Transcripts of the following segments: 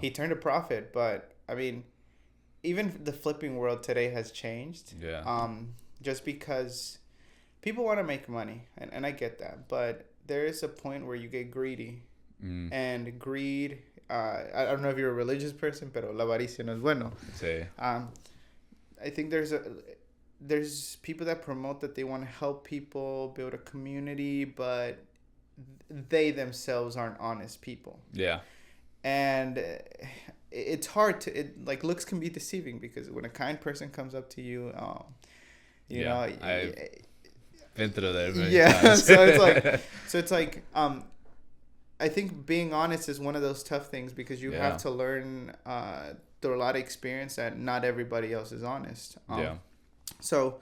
he turned a profit, but I mean, even the flipping world today has changed. Yeah. Just because people want to make money, and I get that, but there is a point where you get greedy, and greed. I don't know if you're a religious person, pero la avaricia no es bueno. Sí. I think there's people that promote that they want to help people build a community, but they themselves aren't honest people. Yeah. And it's hard to like looks can be deceiving because when a kind person comes up to you, you know, I've been through that many yeah. times. so it's like I think being honest is one of those tough things because you have to learn through a lot of experience that not everybody else is honest. So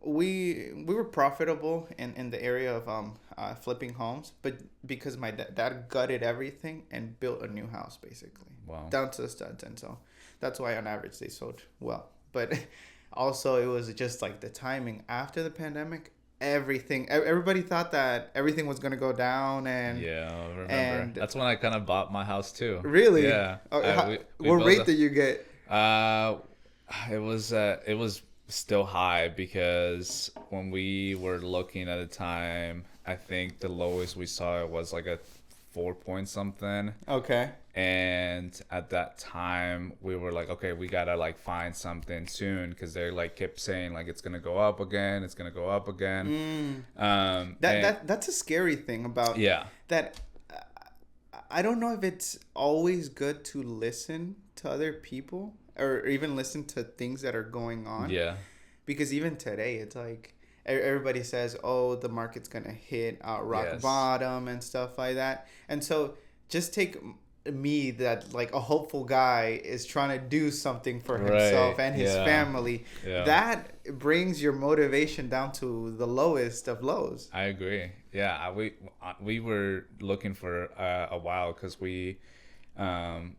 we were profitable in the area of flipping homes, but because my dad gutted everything and built a new house basically. Wow. Down to the studs, and so that's why on average they sold well. But also it was just like the timing after the pandemic. Everybody thought that everything was gonna go down, and yeah, I remember. That's when I kind of bought my house too. Really? Yeah. What rate did you get? It was still high because when we were looking at the time, I think the lowest we saw it was like a 4 point something. Okay. And at that time we were like, okay, we gotta like find something soon because they like kept saying like it's gonna go up again, it's gonna go up again. That's a scary thing about that. I don't know if it's always good to listen to other people or even listen to things that are going on. Yeah. Because even today, it's like everybody says, oh, the market's going to hit rock bottom and stuff like that. And so just take me that like a hopeful guy is trying to do something for himself and his family. Yeah. That brings your motivation down to the lowest of lows. I agree. Yeah, we were looking for a while because we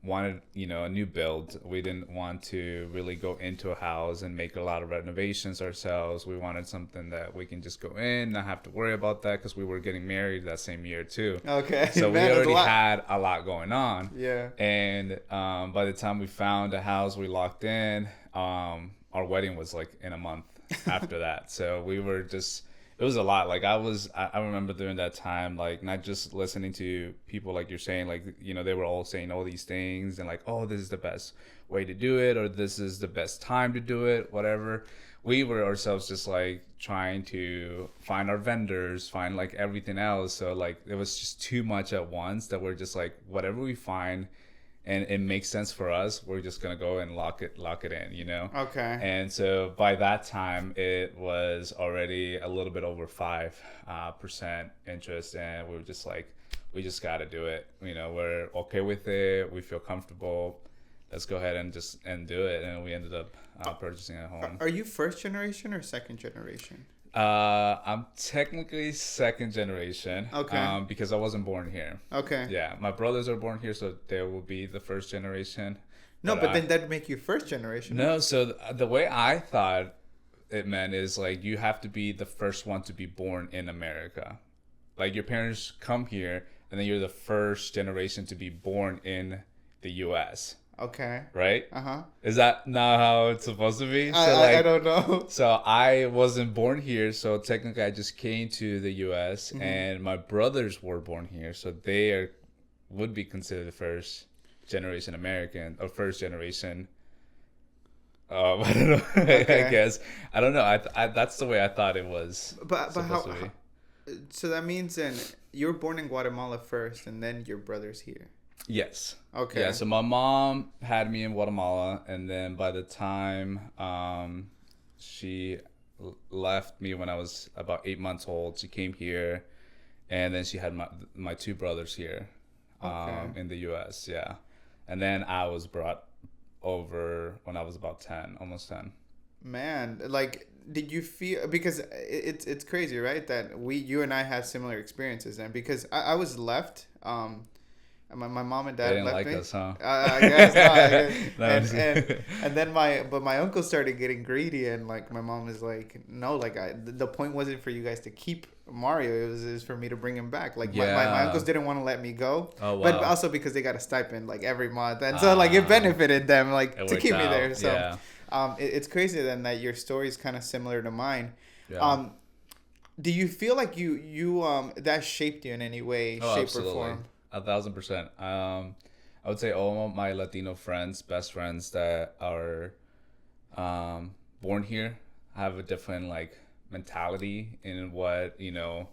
wanted, a new build. We didn't want to really go into a house and make a lot of renovations ourselves. We wanted something that we can just go in, not have to worry about that because we were getting married that same year too. Okay. So we already had a lot going on. Yeah. And by the time we found a house, we locked in. Our wedding was like in a month after that. So we were just... It was a lot. Like I remember during that time, like not just listening to people like you're saying, like, they were all saying all these things and like, oh, this is the best way to do it, or this is the best time to do it, whatever. We were ourselves just like trying to find our vendors, find like everything else. So like it was just too much at once that we're just like, whatever we find and it makes sense for us, we're just gonna go and lock it in, Okay. And so by that time, it was already a little bit over 5% interest, and we were just like, we just gotta do it. We're okay with it. We feel comfortable. Let's go ahead and do it. And we ended up purchasing a home. Are you first generation or second generation? I'm technically second generation. Okay. Because I wasn't born here. Okay. Yeah, my brothers are born here, so they will be the first generation. No, but then that'd make you first generation. No, so the way I thought it meant is like you have to be the first one to be born in America. Like your parents come here, and then you're the first generation to be born in the U.S. Okay. Right? Uh-huh. Is that not how it's supposed to be? I don't know. So I wasn't born here, so technically I just came to the U.S. And my brothers were born here, so they would be considered the first generation American or first generation. I don't know. Okay. I guess I don't know. I that's the way I thought it was. But how? So that means then you were born in Guatemala first, and then your brother's here. Yes. Okay. Yeah, so my mom had me in Guatemala, and then by the time she left me when I was about 8 months old, she came here, and then she had my two brothers here in the U.S., yeah. And then I was brought over when I was about 10, almost 10. Man, like, did you feel, because it's crazy, right? That you and I had similar experiences then, because I was left, my mom and dad they didn't left like me. us, huh? I guess not. I guess. No, and then my uncle started getting greedy, and like my mom is like, no, like the point wasn't for you guys to keep Mario, it was for me to bring him back. Like my uncles didn't want to let me go, but also because they got a stipend like every month, and so like it benefited them like to keep me there. So it's crazy then that your story is kind of similar to mine. Do you feel like you that shaped you in any way, shape absolutely. or form? 1,000%. I would say all of my Latino friends, best friends that are born here, have a different like mentality in what, you know,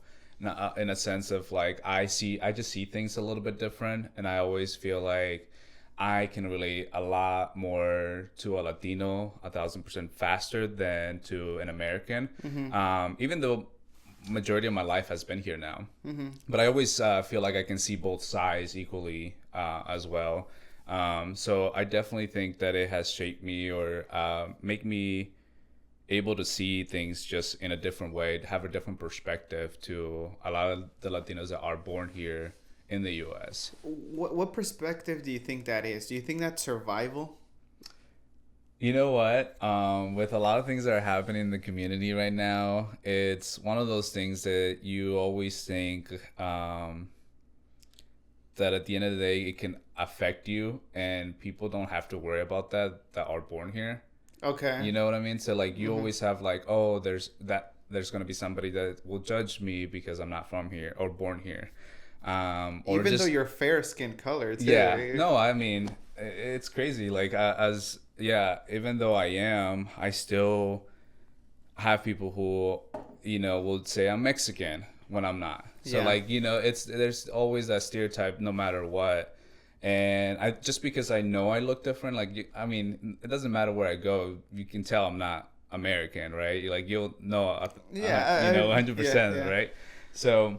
in a sense of like I just see things a little bit different, and I always feel like I can relate a lot more to a Latino 1,000% faster than to an American. Even though majority of my life has been here now, but I always feel like I can see both sides equally as well. So I definitely think that it has shaped me or make me able to see things just in a different way, to have a different perspective to a lot of the Latinos that are born here in the U.S. What perspective do you think that is? Do you think that's survival? You know what? With a lot of things that are happening in the community right now, it's one of those things that you always think that at the end of the day, it can affect you, and people don't have to worry about that are born here. Okay. You know what I mean? So like you always have like, oh, there's going to be somebody that will judge me because I'm not from here or born here. Or even just, though you're fair skin color too. Yeah. No, I mean, it's crazy. Like even though I am, I still have people who, you know, will say I'm Mexican when I'm not. So like, you know, there's always that stereotype no matter what. And I just because I know I look different, like, I mean, it doesn't matter where I go. You can tell I'm not American, right? Like, you'll know, you know, 100%, right? So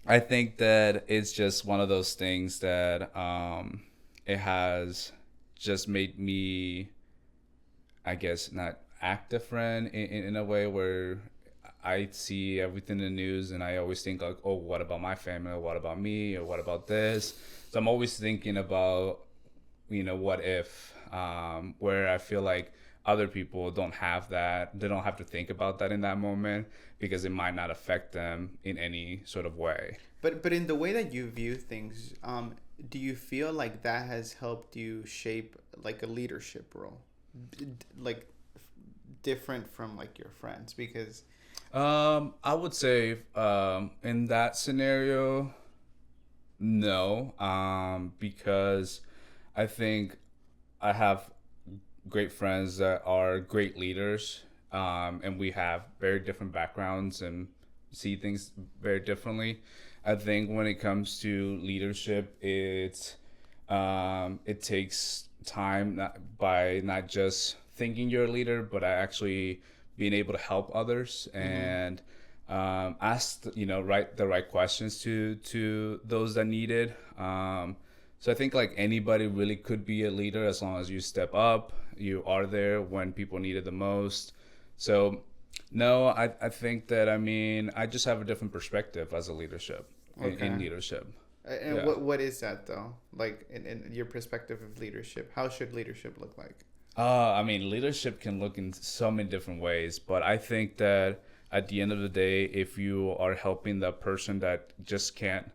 I think that it's just one of those things that it has just made me, I guess, not act different in a way where I see everything in the news and I always think like, oh, what about my family? Or what about me? Or what about this? So I'm always thinking about, you know, what if, where I feel like other people don't have that. They don't have to think about that in that moment because it might not affect them in any sort of way. But in the way that you view things, do you feel like that has helped you shape like a leadership role? Like different from like your friends? Because I would say in that scenario, no, because I think I have great friends that are great leaders, and we have very different backgrounds and see things very differently. I think when it comes to leadership, it takes time not just thinking you're a leader, but actually being able to help others and ask the right questions to those that need it. So I think like anybody really could be a leader as long as you step up, you are there when people need it the most. So no, I think that, I mean, I just have a different perspective as a leadership in leadership. And what is that though? Like in your perspective of leadership, how should leadership look like? I mean, leadership can look in so many different ways, but I think that at the end of the day, if you are helping that person that just can't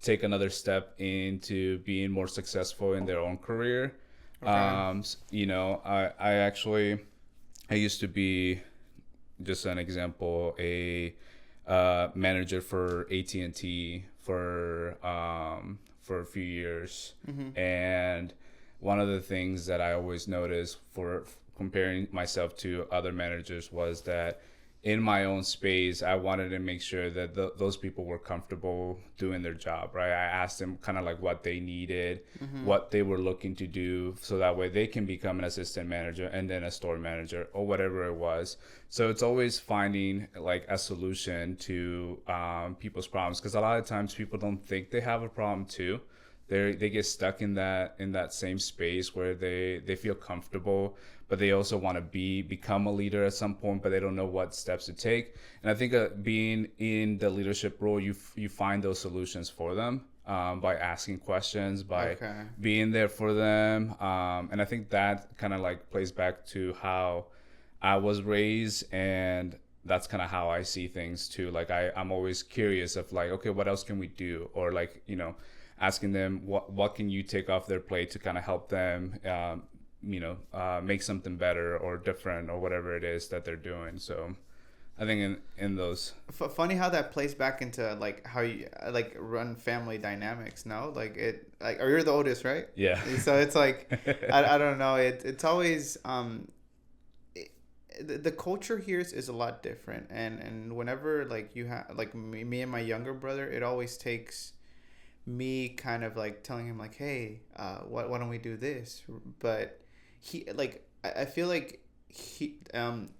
take another step into being more successful in their own career, you know, I used to be, just an example, a manager for AT&T for a few years, and one of the things that I always noticed for comparing myself to other managers was that in my own space, I wanted to make sure that those people were comfortable doing their job, right? I asked them kind of like what they needed, what they were looking to do, so that way they can become an assistant manager and then a store manager or whatever it was. So it's always finding like a solution to people's problems, because a lot of times people don't think they have a problem too. They get stuck in that same space where they feel comfortable, but they also want to become a leader at some point, but they don't know what steps to take. And I think being in the leadership role, you find those solutions for them by asking questions, by being there for them. And I think that kind of like plays back to how I was raised, and that's kind of how I see things too. Like I'm always curious of like, okay, what else can we do? Or like, you know, asking them what can you take off their plate to kind of help them, make something better or different or whatever it is that they're doing. So I think in those funny how that plays back into like how you like run family dynamics. No, like it like, or you're the oldest, right? Yeah. So it's like I don't know. It's always the culture here is a lot different, and whenever like you have like me and my younger brother, it always takes me kind of like telling him like, hey, why don't we do this? But he like I feel like he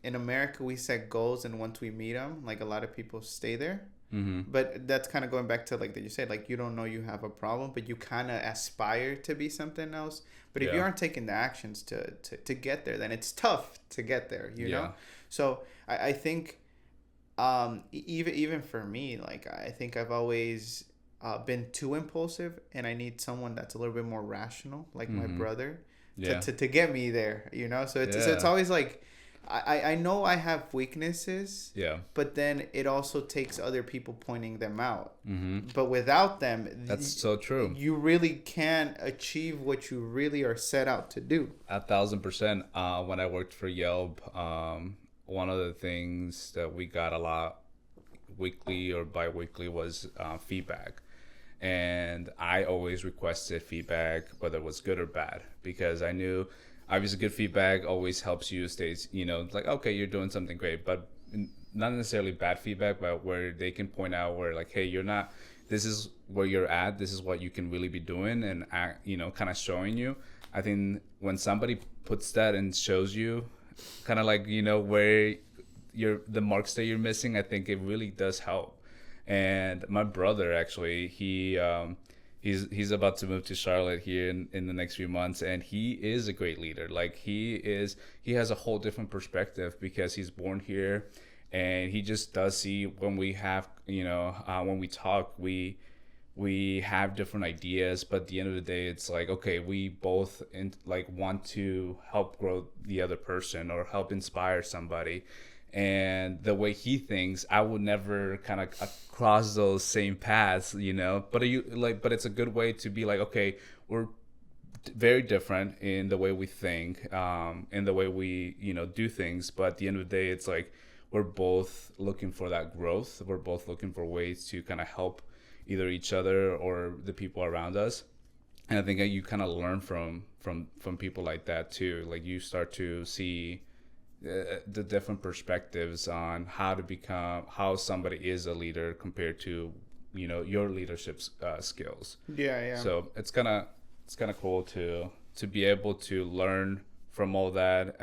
in America we set goals, and once we meet them, like a lot of people stay there. Mm-hmm. But that's kind of going back to like that you said, like you don't know you have a problem, but you kind of aspire to be something else. But if you aren't taking the actions to get there, then it's tough to get there, you know? So I think even for me, like I think I've always been too impulsive, and I need someone that's a little bit more rational, like my brother, to get me there, you know? So it's always like, I know I have weaknesses, but then it also takes other people pointing them out. Mm-hmm. But without them, that's so true. You really can't achieve what you really are set out to do. 1,000%. When I worked for Yelp, one of the things that we got a lot weekly or bi-weekly was feedback. And I always requested feedback, whether it was good or bad, because I knew obviously good feedback always helps you stay, you know, like, okay, you're doing something great, but not necessarily bad feedback, but where they can point out where like, hey, you're not, this is where you're at, this is what you can really be doing, and you know, kind of showing you. I think when somebody puts that and shows you kind of like, you know, where the marks that you're missing, I think it really does help. And my brother, actually, he's about to move to Charlotte here in the next few months, and he is a great leader. Like he has a whole different perspective because he's born here, and he just does see when we have, you know, when we talk, we have different ideas, but at the end of the day, it's like, okay, we both want to help grow the other person or help inspire somebody. And the way he thinks, I would never kind of cross those same paths, you know. But but it's a good way to be like, okay, we're very different in the way we think, in the way we, you know, do things. But at the end of the day, it's like we're both looking for that growth. We're both looking for ways to kind of help either each other or the people around us. And I think that you kind of learn from people like that too. Like you start to see the different perspectives on how somebody is a leader compared to, you know, your leadership skills. So it's kind of cool to be able to learn from all that,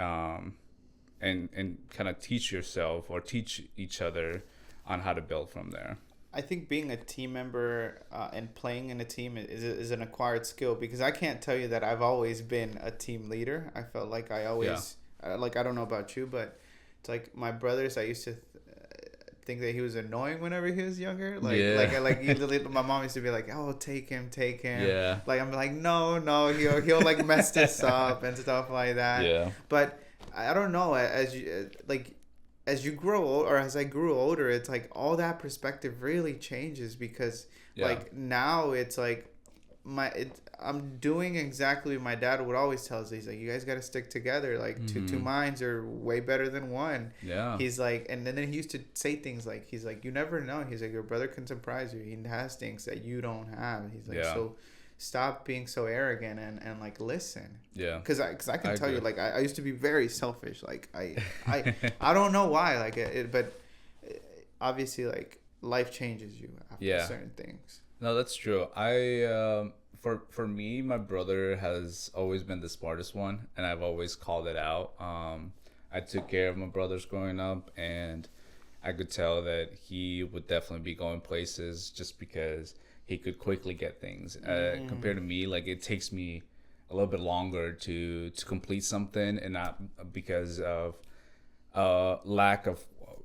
and kind of teach yourself or teach each other on how to build from there. I think being a team member and playing in a team is an acquired skill, because I can't tell you that I've always been a team leader. I felt like I always like, I don't know about you, but it's like my brothers, I used to think that he was annoying whenever he was younger. Like my mom used to be like, oh, take him. Yeah. Like I'm like, no, he'll like mess this up and stuff like that. Yeah. But I don't know, as you grow old, or as I grew older, it's like all that perspective really changes, because like now it's like I'm doing exactly what my dad would always tell us. He's like, you guys got to stick together. Like two minds are way better than one. Yeah. He's like, and then he used to say things like, he's like, you never know. He's like, your brother can surprise you. He has things that you don't have. He's like, so stop being so arrogant and like listen. Yeah. Cause I can tell you, like, I used to be very selfish. Like I don't know why, like but obviously like life changes you after certain things. No, that's true. For me, my brother has always been the smartest one, and I've always called it out. I took care of my brothers growing up, and I could tell that he would definitely be going places just because he could quickly get things. Compared to me, like it takes me a little bit longer to complete something, and not because of lack of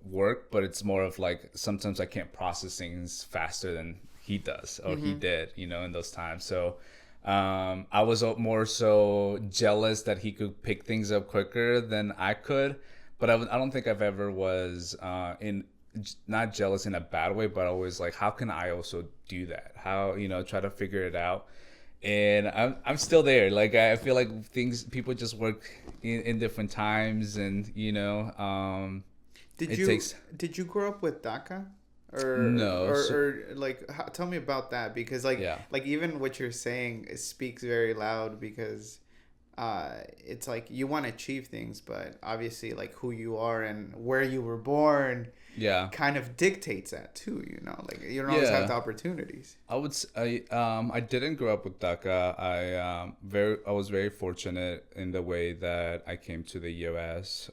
work, but it's more of like sometimes I can't process things faster than he does or he did, you know, in those times. So I was more so jealous that he could pick things up quicker than I could. but I don't think I've ever was in not jealous in a bad way, but always like, how can I also do that? How, try to figure it out. And I'm still there. Like, I feel like people just work in different times, and did you grow up with DACA? No. Or like, tell me about that, because like even what you're saying, it speaks very loud, because it's like you want to achieve things, but obviously like who you are and where you were born kind of dictates that too, like you don't always have the opportunities. I didn't grow up with DACA. I was very fortunate in the way that I came to the US.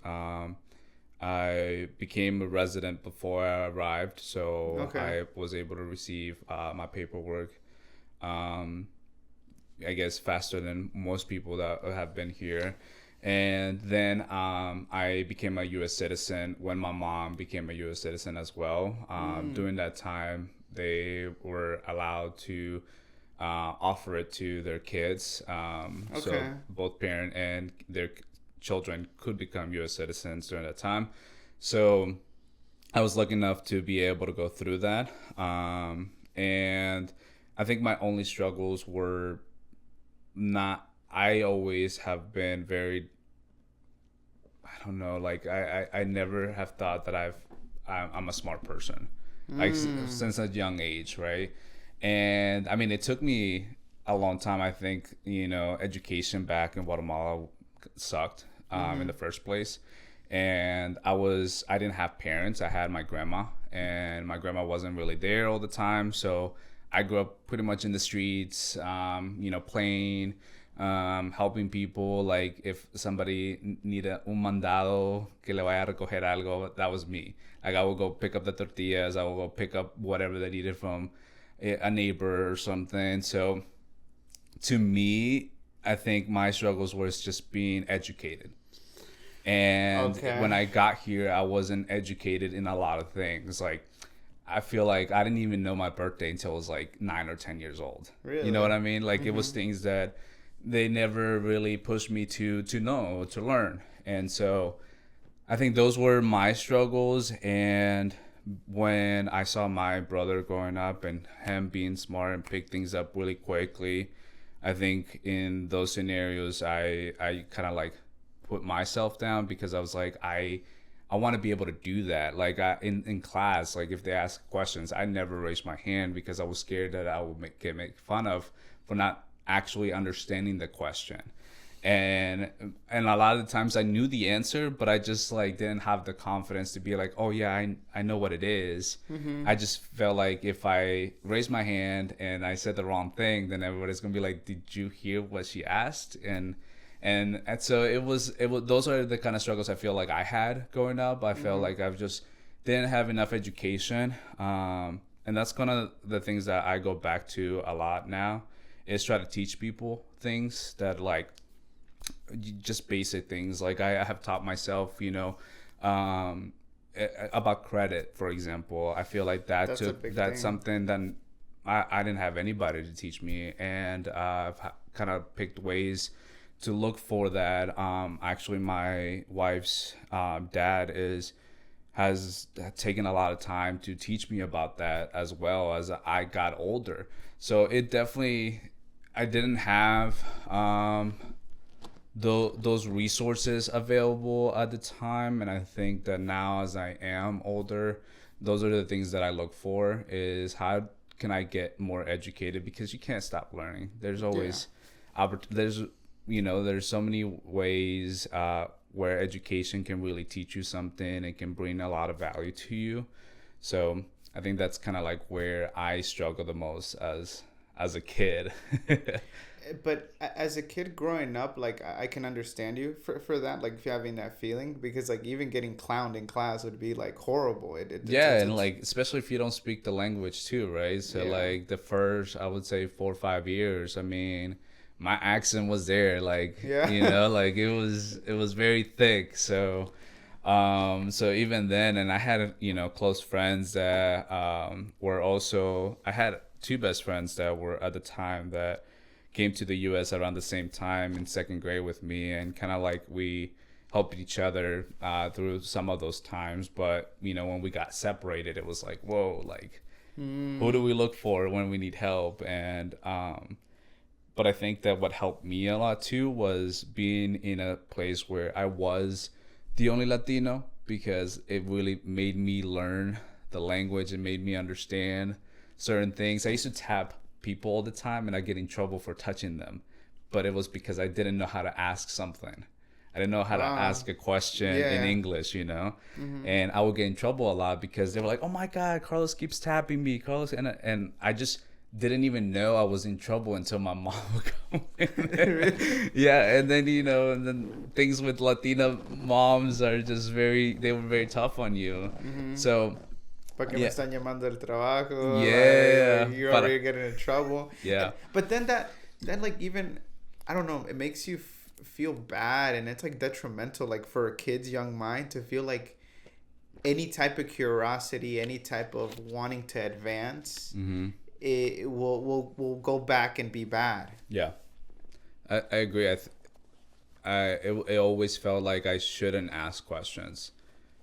I became a resident before I arrived, so I was able to receive my paperwork, I guess, faster than most people that have been here. And then I became a U.S. citizen when my mom became a U.S. citizen as well. During that time, they were allowed to offer it to their kids. So both parent and their children could become U.S. citizens during that time. So I was lucky enough to be able to go through that. And I think my only struggles were I always have been very, I don't know, like I never have thought that I'm a smart person, like since a young age, right? And I mean, it took me a long time. I think, education back in Guatemala sucked in the first place. And I didn't have parents. I had my grandma, and my grandma wasn't really there all the time. So I grew up pretty much in the streets, playing, helping people. Like if somebody needed un mandado, que le vaya a recoger algo, that was me. Like I would go pick up the tortillas. I would go pick up whatever they needed from a neighbor or something. So to me, I think my struggles was just being educated. And when I got here, I wasn't educated in a lot of things. Like, I feel like I didn't even know my birthday until I was like 9 or 10 years old. Really? You know what I mean? Like, it was things that they never really pushed me to know, to learn. And so I think those were my struggles. And when I saw my brother growing up and him being smart and pick things up really quickly, I think in those scenarios, I kind of like put myself down, because I was like, I want to be able to do that. Like in class, like if they ask questions, I never raised my hand because I was scared that I would get made fun of for not actually understanding the question. And a lot of the times I knew the answer, but I just like didn't have the confidence to be like, oh yeah, I know what it is. I just felt like if I raised my hand and I said the wrong thing, then everybody's gonna be like, did you hear what she asked? And so it was those are the kind of struggles I feel like I had growing up. I felt like I just didn't have enough education, and that's kind of the things that I go back to a lot now, is try to teach people things that like just basic things. Like I have taught myself, about credit, for example. I feel like that's something that I didn't have anybody to teach me, and I've kind of picked ways to look for that. Actually, my wife's dad has taken a lot of time to teach me about that as well as I got older. So it definitely, I didn't have those resources available at the time, and I think that now as I am older, those are the things that I look for, is how can I get more educated, because you can't stop learning. There's always there's so many ways where education can really teach you something. It can bring a lot of value to you. So I think that's kind of like where I struggle the most as a kid. But as a kid growing up, like I can understand you for that, like if you're having that feeling, because like even getting clowned in class would be like horrible. And like especially if you don't speak the language too, right? So like the first, I would say 4 or 5 years, I mean, my accent was there, like like it was very thick. So so even then, and I had close friends that were also, I had 2 best friends that were at the time that came to the US around the same time in 2nd grade with me, and kind of like we helped each other through some of those times. But when we got separated, it was like, whoa, like who do we look for when we need help? And but I think that what helped me a lot too was being in a place where I was the only Latino, because it really made me learn the language and made me understand certain things. I used to tap people all the time and I get in trouble for touching them, but it was because I didn't know how to ask something. I didn't know how to ask a question in English, and I would get in trouble a lot because they were like, oh my God, Carlos keeps tapping me, Carlos. And I just didn't even know I was in trouble until my mom would come in. Yeah, and then, and then things with Latina moms are just they were very tough on you. So... Porque me están llamando del trabajo. Yeah. Like, you're already getting in trouble. Yeah. But then that like even, I don't know, it makes you feel bad, and it's like detrimental, like for a kid's young mind to feel like any type of curiosity, any type of wanting to advance, it will go back and be bad. Yeah. I agree. It always felt like I shouldn't ask questions,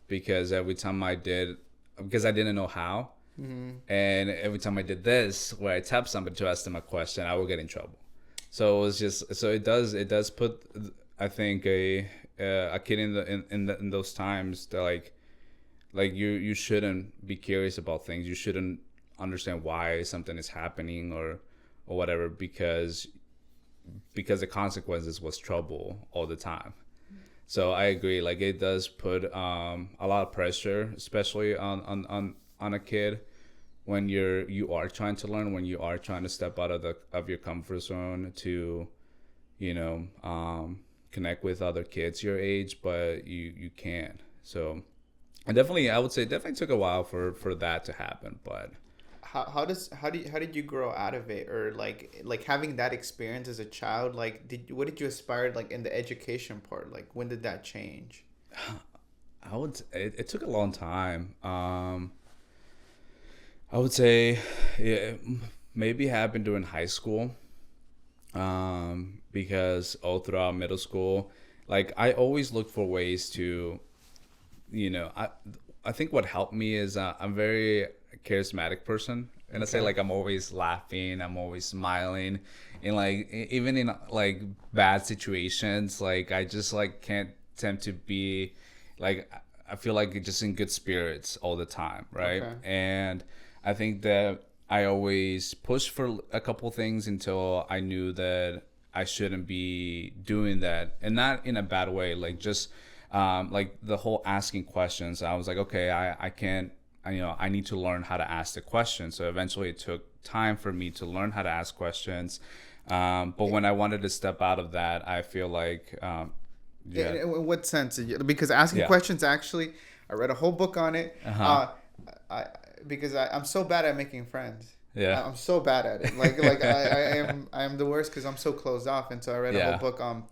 because every time I did, because I didn't know how. And every time I did this, where I tapped somebody to ask them a question, I would get in trouble. So it was just, so it does put, I think, a kid in those times that like you shouldn't be curious about things. You shouldn't understand why something is happening or whatever, because the consequences was trouble all the time. So I agree. Like, it does put a lot of pressure, especially on a kid, when you are trying to learn, when you are trying to step out of your comfort zone to, connect with other kids your age, but you can't. So, I would say it definitely took a while for that to happen. But how did you grow out of it, or like having that experience as a child? Like, what did you aspire, like, in the education part? Like, when did that change? It took a long time. I would say maybe happened during high school, because all throughout middle school, like, I always look for ways to, I think what helped me is I'm very charismatic person, and I say, like, I'm always laughing, I'm always smiling, and like even in like bad situations, like I just like can't tend to be like, I feel like just in good spirits all the time, right? Okay. And I think that I always pushed for a couple things until I knew that I shouldn't be doing that, and not in a bad way, like just like the whole asking questions. I was like, okay, I can't, I need to learn how to ask the question. So eventually it took time for me to learn how to ask questions. But when I wanted to step out of that, I feel like, In what sense? Because asking questions, actually, I read a whole book on it. Because I'm so bad at making friends. Yeah, I'm so bad at it. Like I am the worst because I'm so closed off. And so I read a whole book on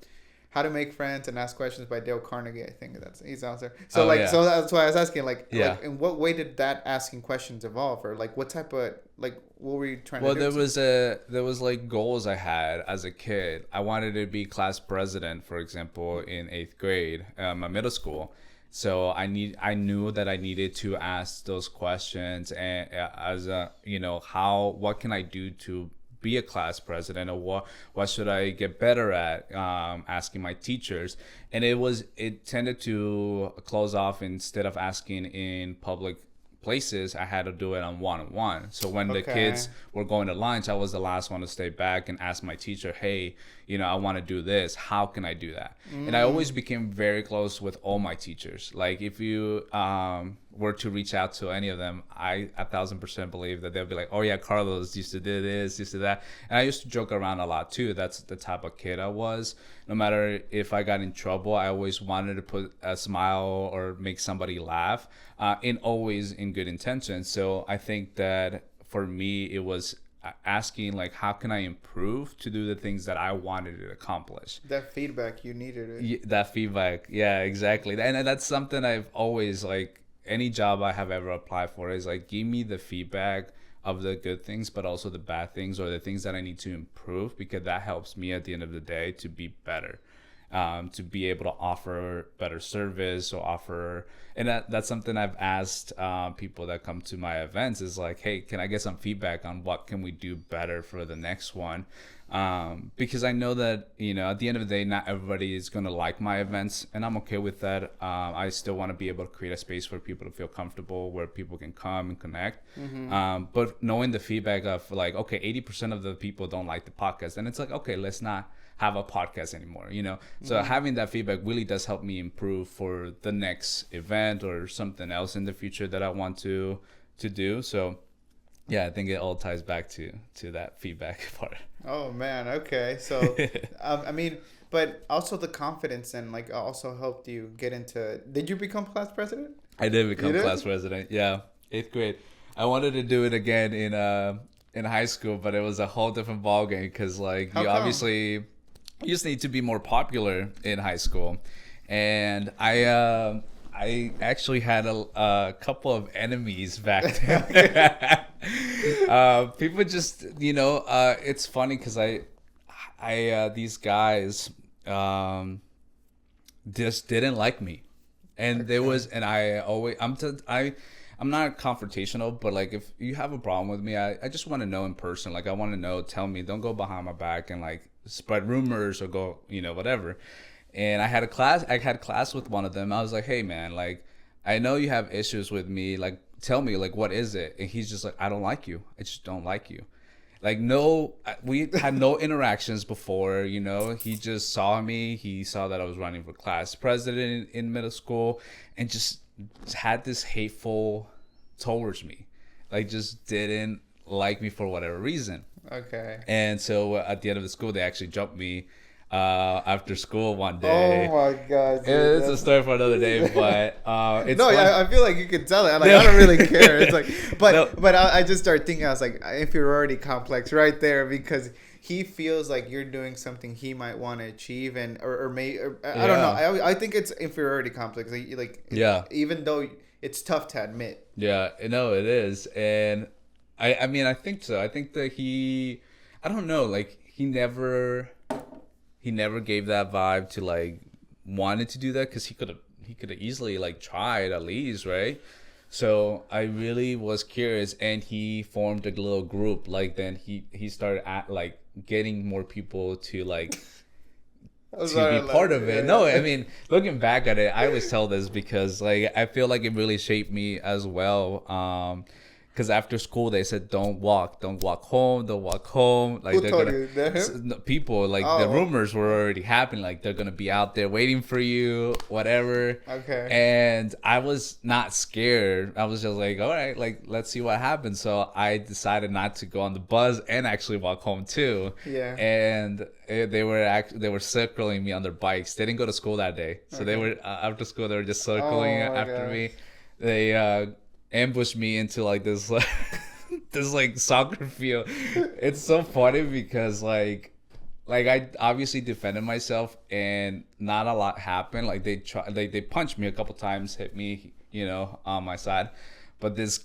How to Make Friends and Ask Questions by Dale Carnegie. I think he's out there. So so that's why I was asking, like, in what way did that asking questions evolve, or like what type of, like, what were you trying to do? Well, there was like goals I had as a kid. I wanted to be class president, for example, in 8th grade, my middle school. So I knew that I needed to ask those questions, and as a, what can I do to be a class president, or what should I get better at, asking my teachers. And it tended to close off. Instead of asking in public places, I had to do it on one-on-one. So when the kids were going to lunch, I was the last one to stay back and ask my teacher, hey, I want to do this, how can I do that? And I always became very close with all my teachers. Like, if you were to reach out to any of them, I 1,000% believe that they'll be like, oh yeah, Carlos used to do this, used to that. And I used to joke around a lot too. That's the type of kid I was. No matter if I got in trouble, I always wanted to put a smile or make somebody laugh, and always in good intentions. So I think that for me, it was asking, like, how can I improve to do the things that I wanted to accomplish? That feedback, you needed it. That feedback, yeah, exactly. And that's something I've always, like, any job I have ever applied for is like, give me the feedback of the good things, but also the bad things, or the things that I need to improve, because that helps me at the end of the day to be better. to be able to offer better service or offer. And that's something I've asked people that come to my events is like, hey, can I get some feedback on what can we do better for the next one? Because I know that, at the end of the day, not everybody is going to like my events, and I'm okay with that. I still want to be able to create a space for people to feel comfortable, where people can come and connect. But knowing the feedback of like, okay, 80% of the people don't like the podcast, and it's like, okay, let's not have a podcast anymore, So having that feedback really does help me improve for the next event or something else in the future that I want to do. So yeah, I think it all ties back to that feedback part. Oh man, okay. So but also the confidence and like also helped you get into. Did you become class president? I did become class president. Yeah, 8th grade. I wanted to do it again in high school, but it was a whole different ballgame because like you just need to be more popular in high school, and I actually had a couple of enemies back then. People just, it's funny because these guys just didn't like me, and I'm not confrontational, but like if you have a problem with me, I just want to know in person. Like I want to know, tell me, don't go behind my back and like spread rumors or go, whatever. And I had class with one of them. I was like, hey man, like I know you have issues with me, like tell me, like what is it? And he's just like, I don't like you. I just don't like you. Like no, we had no interactions before, he just saw me. He saw that I was running for class president in middle school and just had this hateful towards me, like just didn't like me for whatever reason. Okay. And so at the end of the school, they actually jumped me after school one day. Oh my god! Dude, it's a story for another day, but it's no. I feel like you can tell it. Like I don't really care. It's like, but I just started thinking. I was like, inferiority complex right there because he feels like you're doing something he might want to achieve, and I don't know. I think it's inferiority complex. Like even though it's tough to admit. Yeah, no, it is, and I mean I think so. I think that I don't know, like he never gave that vibe to like wanted to do that because he could have easily like tried at least, right? So I really was curious, and he formed a little group. Like then he started like getting more people to like to be part of it. Yeah. No, I mean looking back at it, I always tell this because like I feel like it really shaped me as well. Because after school they said don't walk home. Like who told you that? People like the rumors were already happening. Like they're gonna be out there waiting for you, whatever. Okay. And I was not scared. I was just like, all right, like let's see what happens. So I decided not to go on the bus and actually walk home too. Yeah. And they were circling me on their bikes. They didn't go to school that day, so they were after school. They were just circling after me. They ambushed me into like this this like soccer field. It's so funny because like I obviously defended myself and not a lot happened. Like they punched me a couple times, hit me, on my side, but this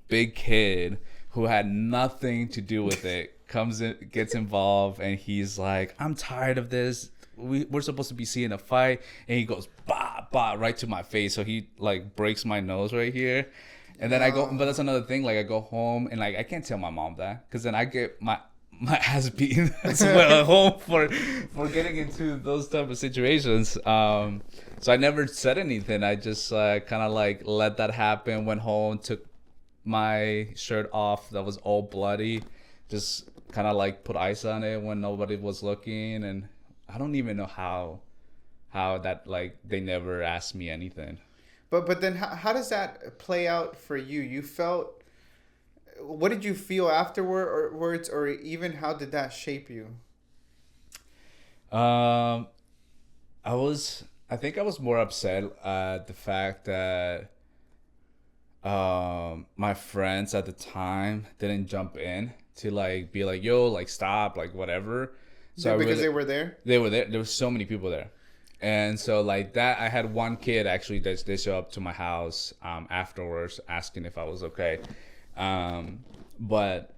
big kid who had nothing to do with it comes in, gets involved, and he's like, I'm tired of this. We're supposed to be seeing a fight, and he goes bah right to my face. So he like breaks my nose right here, and then I go. But that's another thing. Like I go home and like I can't tell my mom that because then I get my ass beaten as well at home for getting into those type of situations. So I never said anything. I just kind of like let that happen. Went home, took my shirt off that was all bloody, just kind of like put ice on it when nobody was looking, and I don't even know how that, like, they never asked me anything. But then how does that play out for you? You felt, what did you feel afterwards, or even how did that shape you? I think I was more upset at the fact that my friends at the time didn't jump in to like be like, yo, like stop, like whatever. So because they were there? They were there. There were so many people there. And so like that, I had one kid actually that they show up to my house afterwards asking if I was okay. But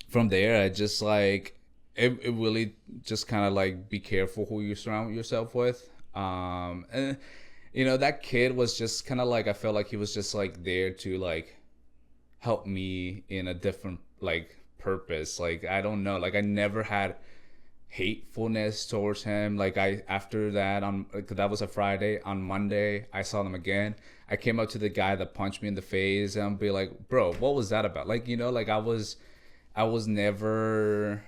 from there, I just like, it really just kind of like be careful who you surround yourself with. And you know, that kid was just kind of like, I felt like he was just like there to like help me in a different like purpose. Like, I don't know, like I never had hatefulness towards him. Like, I, after that, on, like, that was a Friday, on Monday I saw them again. I came up to the guy that punched me in the face and I'll be like, bro, what was that about? Like, you know, like I never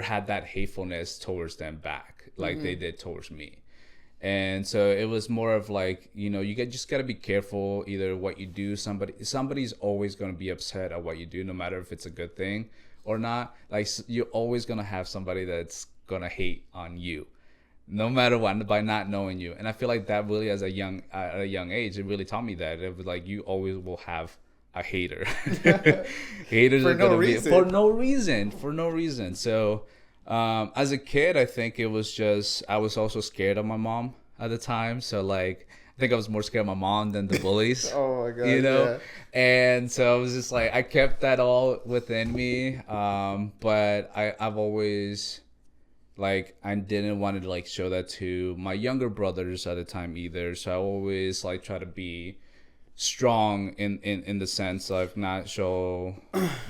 had that hatefulness towards them back like they did towards me. And so it was more of like, you know, just got to be careful either what you do. Somebody's always going to be upset at what you do, no matter if it's a good thing or not. Like, you're always going to have somebody that's going to hate on you, no matter what, by not knowing you. And I feel like that really, at a young age, it really taught me that it was like, you always will have a hater. Haters for no reason. For no reason. So as a kid, I think it was just, I was also scared of my mom at the time. So like, I think I was more scared of my mom than the bullies. Oh my God. You know? Yeah. And so I was just like, I kept that all within me. But I've always, like, I didn't want to like show that to my younger brothers at the time either. So I always like try to be strong in the sense of not show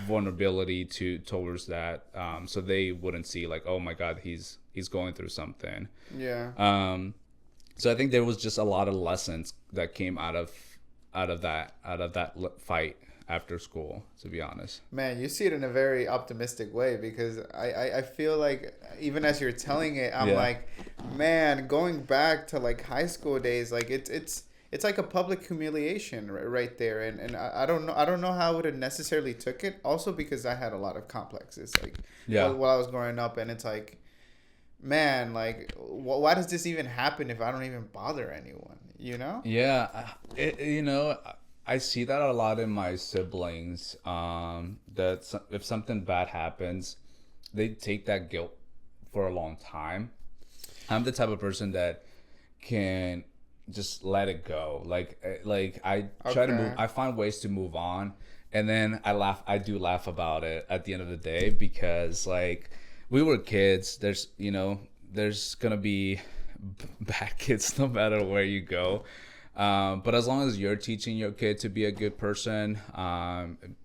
vulnerability towards that, so they wouldn't see like, oh my God, he's going through something. Yeah. So I think there was just a lot of lessons that came out of that fight after school, to be honest. Man, you see it in a very optimistic way, because I feel like even as you're telling it, I'm like, man, going back to like high school days, like it's like a public humiliation right there. And I don't know how I would have necessarily took it. Also because I had a lot of complexes, like, while I was growing up. And it's like, man, like, why does this even happen if I don't even bother anyone, you know? Yeah. You know, I see that a lot in my siblings, that if something bad happens, they take that guilt for a long time. I'm the type of person that can just let it go. Like I try to move. I find ways to move on, and then I do laugh about it at the end of the day, because like, we were kids. There's gonna be bad kids no matter where you go. But as long as you're teaching your kid to be a good person,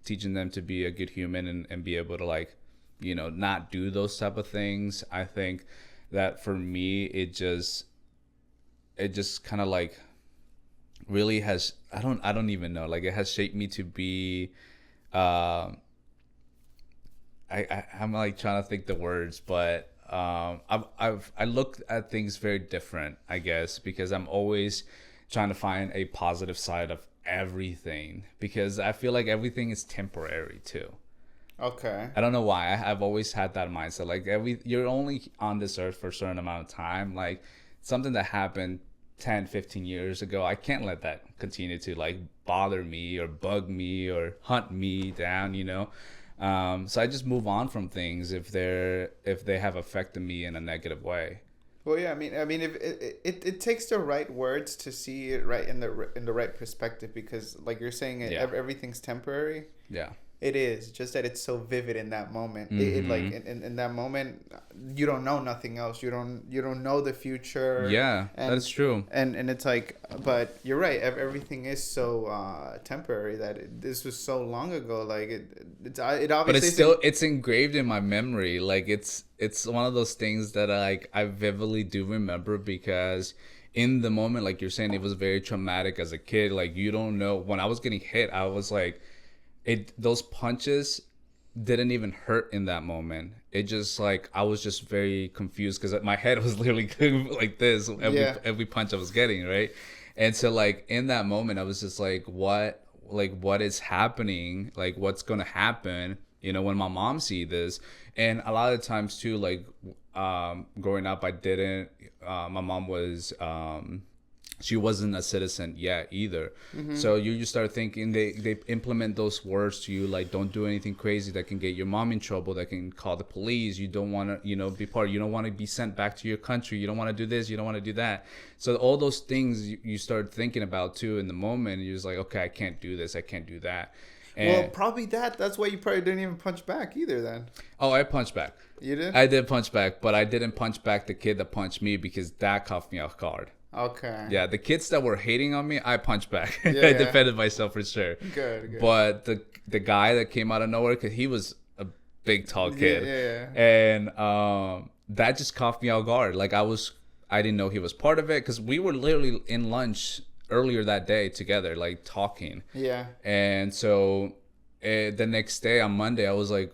teaching them to be a good human, and be able to like, you know, not do those type of things, I think that for me, it just kind of like really has, I don't even know, like, it has shaped me to be, I'm like trying to think the words, but I look at things very different, I guess, because I'm always trying to find a positive side of everything, because I feel like everything is temporary too. Okay. I don't know why. I've always had that mindset. Like, you're only on this earth for a certain amount of time. Like, something that happened 10, 15 years ago, I can't let that continue to like bother me or bug me or hunt me down, you know? So I just move on from things if they have affected me in a negative way. Well, yeah, I mean, if it takes the right words to see it right in the right perspective, because like you're saying, everything's temporary. Yeah. It is just that it's so vivid in that moment. It like in that moment, you don't know nothing else. You don't know the future. Yeah, that's true. And it's like, but you're right. Everything is so temporary that this was so long ago. Like it obviously. But it's still it's engraved in my memory. Like it's one of those things that I vividly do remember, because in the moment, like you're saying, it was very traumatic as a kid. Like, you don't know, when I was getting hit, I was like, those punches didn't even hurt in that moment. It just like, I was just very confused, because my head was literally like this every punch I was getting, right? And so like, in that moment, I was just like, what is happening? Like, what's gonna happen, you know, when my mom see this? And a lot of times too, like, growing up, I didn't, my mom was, she wasn't a citizen yet either. Mm-hmm. So you just start thinking, they implement those words to you, like, don't do anything crazy that can get your mom in trouble, that can call the police. You don't want to, you know, be part, you don't want to be sent back to your country. You don't want to do this. You don't want to do that. So all those things you start thinking about too in the moment. And you're just like, okay, I can't do this. I can't do that. Well, probably that's why you probably didn't even punch back either then. Oh, I punched back. You did? I did punch back, but I didn't punch back the kid that punched me because that caught me off guard. Okay. Yeah, the kids that were hating on me, I punched back. Yeah, I defended myself for sure. Good. But the guy that came out of nowhere, because he was a big, tall kid. Yeah. And that just caught me off guard. Like, I didn't know he was part of it, because we were literally in lunch earlier that day together, like, talking. Yeah. And so the next day, on Monday, I was like,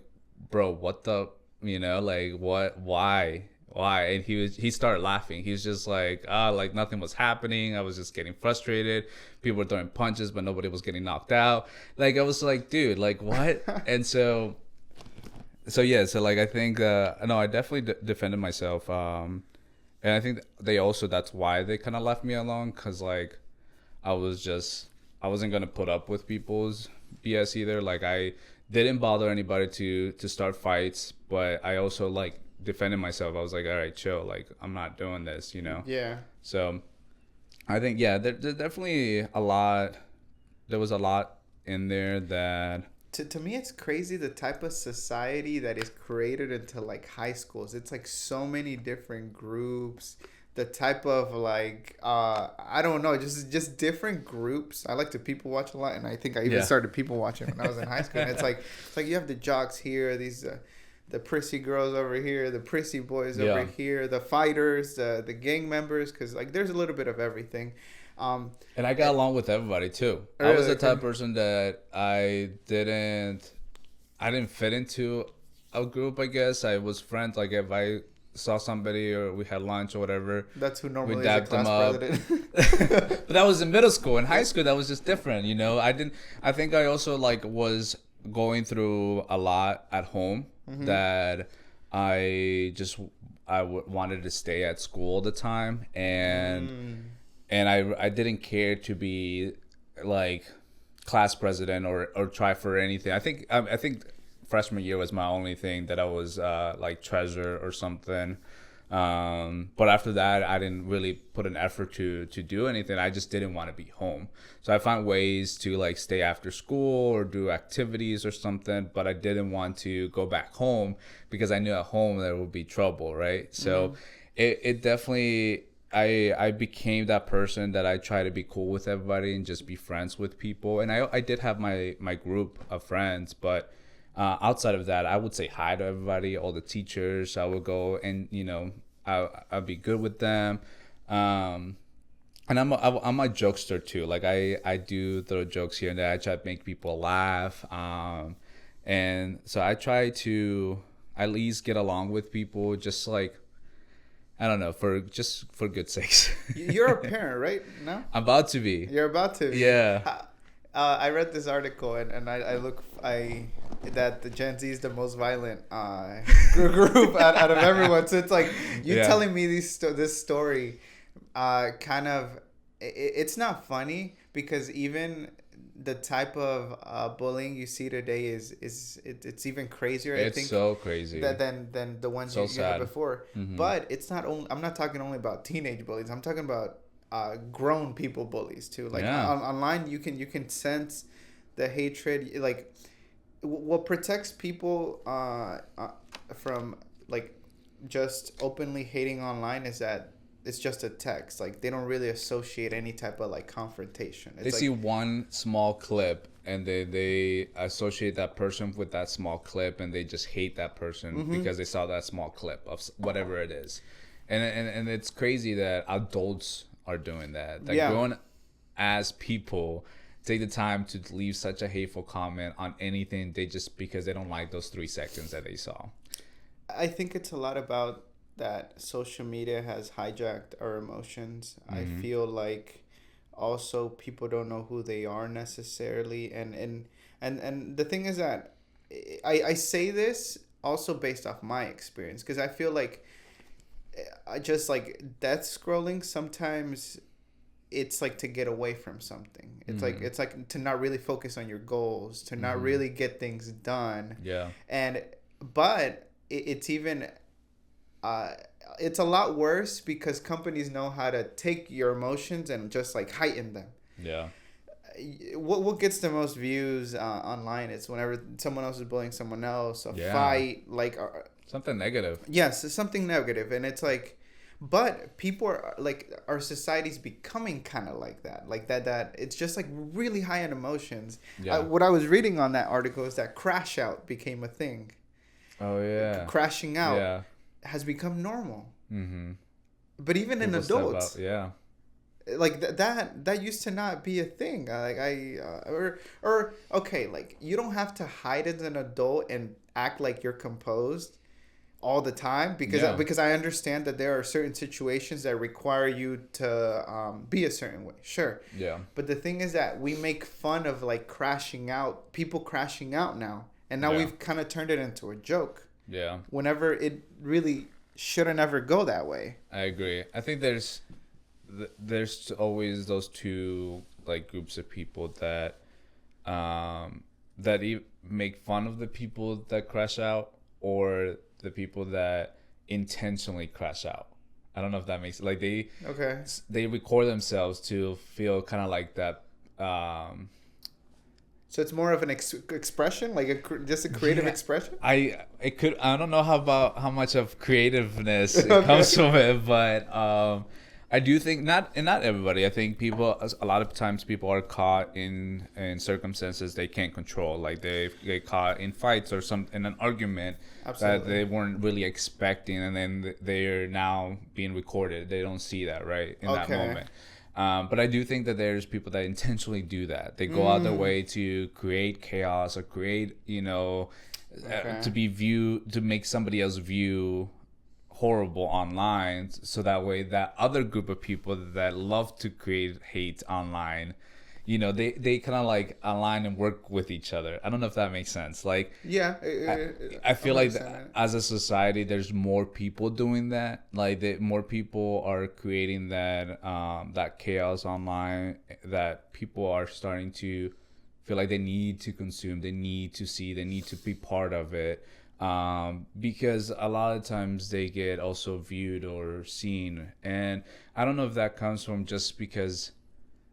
bro, what the, like, what, why? And he started laughing. He was just like nothing was happening. I was just getting frustrated. People were throwing punches, but nobody was getting knocked out. Like, I was like, dude, like, what? And so like, I think no, I definitely defended myself. And I think that's why they kind of left me alone, because like I wasn't gonna put up with people's BS either. Like, I didn't bother anybody to start fights, but I also like defending myself. I was like, all right, chill, like, I'm not doing this, Yeah. So I think, yeah, there's definitely there was a lot in there that to me, it's crazy the type of society that is created into like high schools. It's like so many different groups, the type of like I don't know, just different groups. I like to people watch a lot, and I think I even started people watching when I was in high school. And it's like you have the jocks here, these the prissy girls over here, the prissy boys over here, the fighters, the gang members, because like there's a little bit of everything. And I got along with everybody too. I was the type of person that I didn't fit into a group, I guess. I was friends, like if I saw somebody or we had lunch or whatever, that's who normally is a class president. But that was in middle school. In high school, that was just different, I think I also like was going through a lot at home. Mm-hmm. That I wanted to stay at school all the time, and I didn't care to be like class president or try for anything. I think freshman year was my only thing that I was like treasurer or something. But after that, I didn't really put an effort to do anything. I just didn't want to be home. So I found ways to like stay after school or do activities or something, but I didn't want to go back home because I knew at home there would be trouble, right? So it definitely, I became that person that I try to be cool with everybody and just be friends with people. And I did have my group of friends, but outside of that, I would say hi to everybody, all the teachers. I would go and, I'd be good with them. And I'm a jokester too. Like I do throw jokes here and there. I try to make people laugh. And so I try to at least get along with people, just like, I don't know, for good sakes. You're a parent, right? No? I'm about to be. You're about to be. Yeah. I read this article and that the Gen Z is the most violent group out of everyone. So it's like you telling me this story, kind of, it's not funny because even the type of bullying you see today it's even crazier. It's I think so crazy than the ones you had before. Mm-hmm. But it's not only. I'm not talking only about teenage bullies. I'm talking about grown people bullies too. Like online, you can sense the hatred. Like what protects people from like just openly hating online is that it's just a text. Like they don't really associate any type of like confrontation. It's they see one small clip and they associate that person with that small clip and they just hate that person because they saw that small clip of whatever it is. And it's crazy that adults are doing that. Like grown as people take the time to leave such a hateful comment on anything because they don't like those 3 seconds that they saw. I think it's a lot about that social media has hijacked our emotions. I feel like also people don't know who they are necessarily, and the thing is that I say this also based off my experience, because I feel like I just like death scrolling sometimes. It's like to get away from something. It's like to not really focus on your goals, to not really get things done. Yeah. But it's even it's a lot worse because companies know how to take your emotions and just like heighten them. Yeah. what gets the most views online is whenever someone else is bullying someone else, a fight, like something negative. Yes, it's something negative, and it's like, but people are like, our society's becoming kind of like that, that it's just like really high in emotions. Yeah. What I was reading on that article is that crash out became a thing. Oh yeah. Crashing out has become normal. Mm-hmm. But even people in adults, yeah. Like that used to not be a thing. Like okay, like you don't have to hide as an adult and act like you're composed all the time because I understand that there are certain situations that require you to be a certain way. Sure. Yeah. But the thing is that we make fun of like people crashing out now, and now we've kind of turned it into a joke. Yeah. Whenever it really shouldn't ever go that way. I agree. I think there's always those two like groups of people that make fun of the people that crash out, or the people that intentionally crash out. I don't know if that makes like they record themselves to feel kind of like that. So it's more of an expression, like just a creative expression. I don't know how much of creativeness it comes from it, but I do think not everybody. I think a lot of times people are caught in circumstances they can't control. Like they get caught in fights or in an argument that they weren't really expecting, and then they're now being recorded. They don't see that right in that moment. But I do think that there's people that intentionally do that. They go out their way to create chaos or create, to make somebody else view horrible online, so that way that other group of people that love to create hate online, they kind of like align and work with each other. I don't know if that makes sense. Like, I feel like as a society, there's more people doing that. Like, more people are creating that chaos online, that people are starting to feel like they need to consume, they need to see, they need to be part of it. Because a lot of times they get also viewed or seen, and I don't know if that comes from just because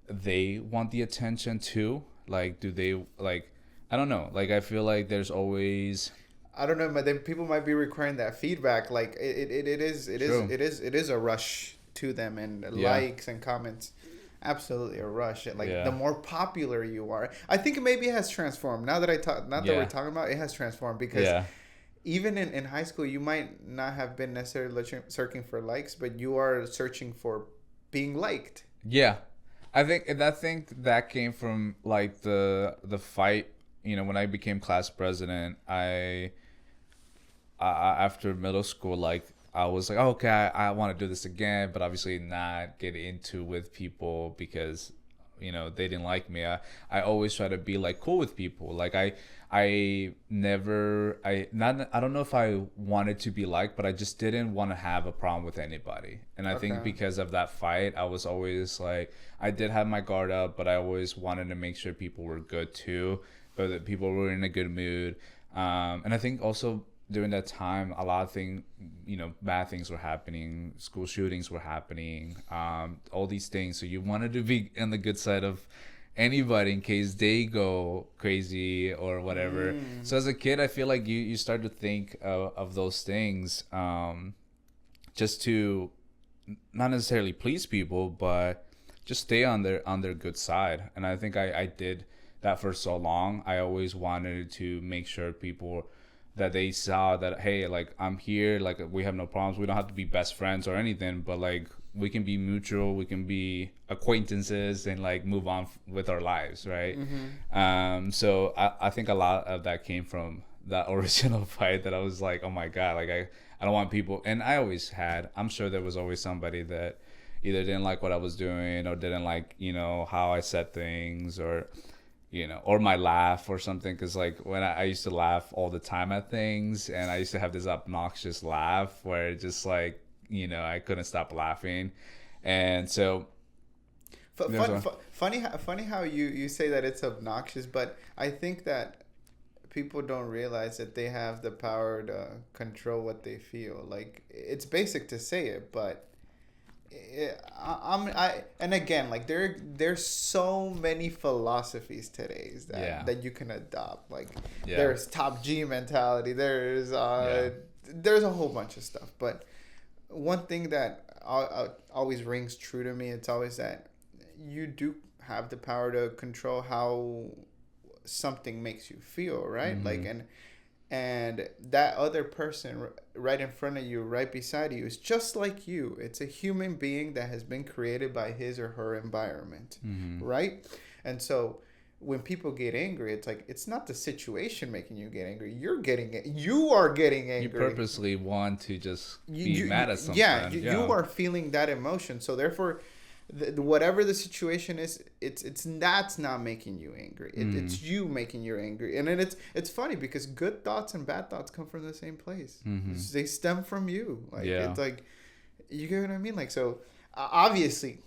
they want the attention too. Like, do they like? I don't know. Like, I feel like there's always. I don't know, but then people might be requiring that feedback. Like it is a rush to them, and likes and comments. Absolutely a rush. Like the more popular you are, I think maybe it has transformed. Now that we're talking about it, has transformed because even in high school, you might not have been necessarily searching for likes, but you are searching for being liked. Yeah. I think that came from like the fight. When I became class president, I after middle school, like I was like, okay, I want to do this again, but obviously not get into with people because they didn't like me. I always try to be like cool with people. Like I don't know if I wanted to be liked, but I just didn't want to have a problem with anybody. And I think because of that fight, I was always like, I did have my guard up, but I always wanted to make sure people were good too, but that people were in a good mood. And I think also during that time, a lot of things, bad things were happening, school shootings were happening, all these things. So you wanted to be on the good side of anybody in case they go crazy or whatever. So as a kid, I feel like you start to think of those things just to not necessarily please people, but just stay on their good side. And I think I did that for so long. I always wanted to make sure people that they saw that, hey, like I'm here, like we have no problems. We don't have to be best friends or anything, but like we can be mutual, we can be acquaintances and like move on with our lives, right? So I think a lot of that came from that original fight, that I was like, oh my God, like I don't want people. And I always had, I'm sure there was always somebody that either didn't like what I was doing or didn't like, how I said things, or or my laugh or something. Because like when I used to laugh all the time at things, and I used to have this obnoxious laugh where it just like, I couldn't stop laughing. And so funny how you say that it's obnoxious, but I think that people don't realize that they have the power to control what they feel. Like, it's basic to say it, but And again, like there's so many philosophies today that you can adopt. Like there's top G mentality. There's a whole bunch of stuff. But one thing that always rings true to me, it's always that you do have the power to control how something makes you feel, right? Mm-hmm. Like and that other person right in front of you, right beside you, is just like you. It's a human being that has been created by his or her environment, mm-hmm. right? And so when people get angry, it's like, it's not the situation making you get angry. You are getting angry. You purposely want to just be mad at something. You are feeling that emotion. So therefore, whatever the situation is, that's not making you angry. It's you making you angry. And then it's funny because good thoughts and bad thoughts come from the same place. Mm-hmm. They stem from you. Like it's like, you get what I mean? Like, so obviously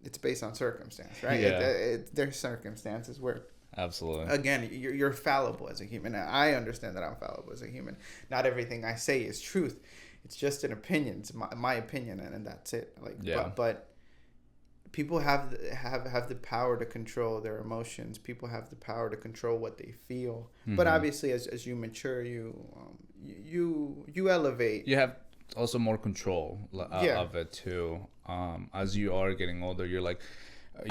it's based on circumstance, right? There's circumstances where absolutely, again, you're fallible as a human. And I understand that I'm fallible as a human. Not everything I say is truth. It's just an opinion. It's my opinion, and that's it. Like, but people have the power to control their emotions. People have the power to control what they feel. Mm-hmm. But obviously, as you mature, you elevate. You have also more control of it too. As you are getting older, you're like,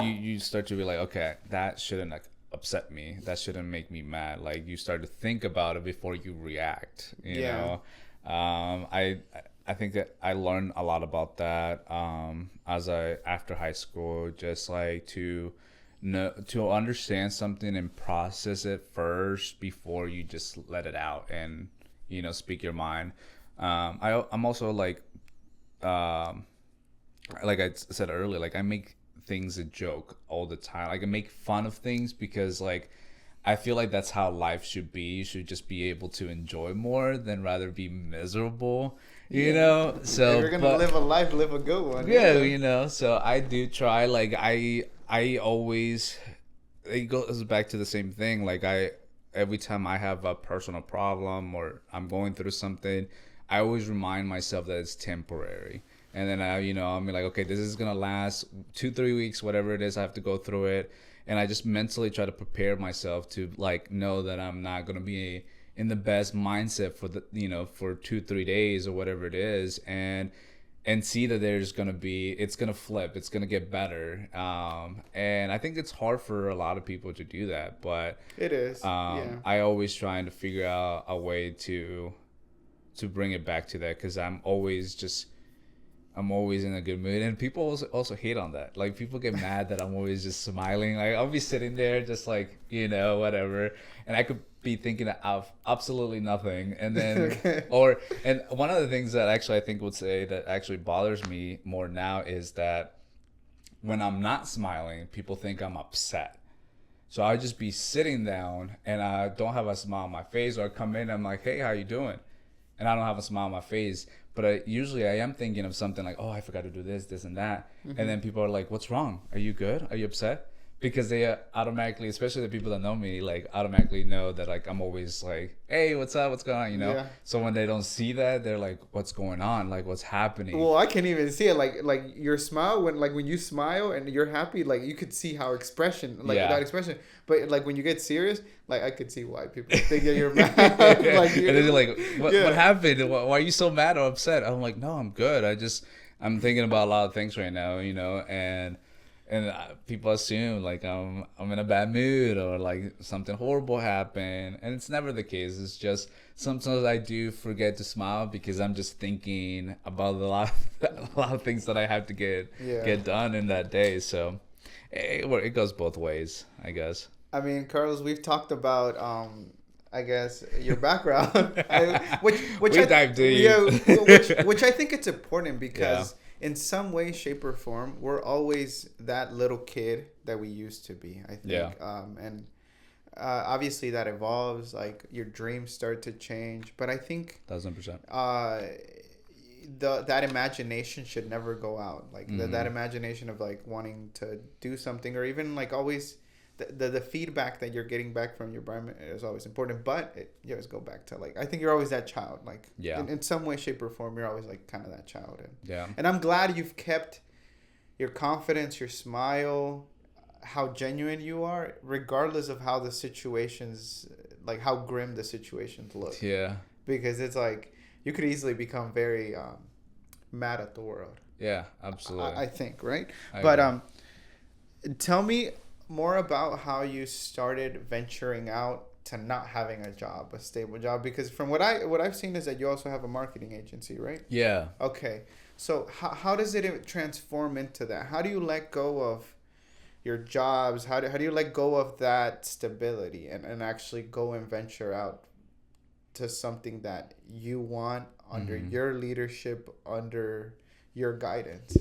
you start to be like, okay, that shouldn't upset me. That shouldn't make me mad. Like, you start to think about it before you react. You know. I think that I learned a lot about that after high school, just like to understand something and process it first before you just let it out and speak your mind. I'm also like I said earlier, like I make things a joke all the time. Like I make fun of things because like I feel like that's how life should be. You should just be able to enjoy more than rather be miserable, you know? So if you're going to live a life, live a good one. Yeah, so I do try, like I always, it goes back to the same thing. Like every time I have a personal problem or I'm going through something, I always remind myself that it's temporary. And then I'm like, okay, this is going to last 2-3 weeks, whatever it is, I have to go through it. And I just mentally try to prepare myself to like know that I'm not going to be in the best mindset for for 2-3 days or whatever it is, and see that it's going to flip, it's going to get better. And I think it's hard for a lot of people to do that, but it is. I always trying to figure out a way to bring it back to that, because I'm always in a good mood, and people also hate on that. Like, people get mad that I'm always just smiling. Like, I'll be sitting there just like, whatever, and I could be thinking of absolutely nothing. And then, and one of the things that actually I think would say that actually bothers me more now is that when I'm not smiling, people think I'm upset. So I'll just be sitting down and I don't have a smile on my face, or I come in, I'm like, hey, how you doing? And I don't have a smile on my face. But usually I am thinking of something like, oh, I forgot to do this and that. Mm-hmm. And then people are like, what's wrong? Are you good? Are you upset? Because they automatically, especially the people that know me, like automatically know that like I'm always like, hey, what's up? What's going on? Yeah. So when they don't see that, they're like, what's going on? Like, what's happening? Well, I can't even see it. Like your smile, when you smile and you're happy, like you could see that expression. But like when you get serious, like I could see why people think that you're mad. And then you're like, what happened? Why are you so mad or upset? I'm like, no, I'm good. I'm thinking about a lot of things right now, and people assume like I'm in a bad mood or like something horrible happened, and it's never the case. It's just sometimes I do forget to smile because I'm just thinking about a lot of things that I have to get done in that day. So it goes both ways, I guess. I mean, Carlos, we've talked about I guess your background, which I think it's important because. Yeah. In some way, shape, or form, we're always that little kid that we used to be, I think. Yeah. And obviously that evolves. Like, your dreams start to change. But I think 1,000%. That imagination should never go out. Like, that imagination of, like, wanting to do something, or even, like, always the feedback that you're getting back from your environment is always important. But you always go back to, like, I think you're always that child. Like, in some way, shape, or form, you're always, like, kind of that child. And I'm glad you've kept your confidence, your smile, how genuine you are, regardless of how the situations, like, how grim the situations look. Yeah. Because it's like, you could easily become very mad at the world. Yeah, absolutely. I think, right? But tell me more about how you started venturing out to not having a job, a stable job, because from what I've seen is that you also have a marketing agency, right? Yeah. Okay. So how does it transform into that? How do you let go of your jobs? How do you let go of that stability and actually go and venture out to something that you want under your leadership, under your guidance?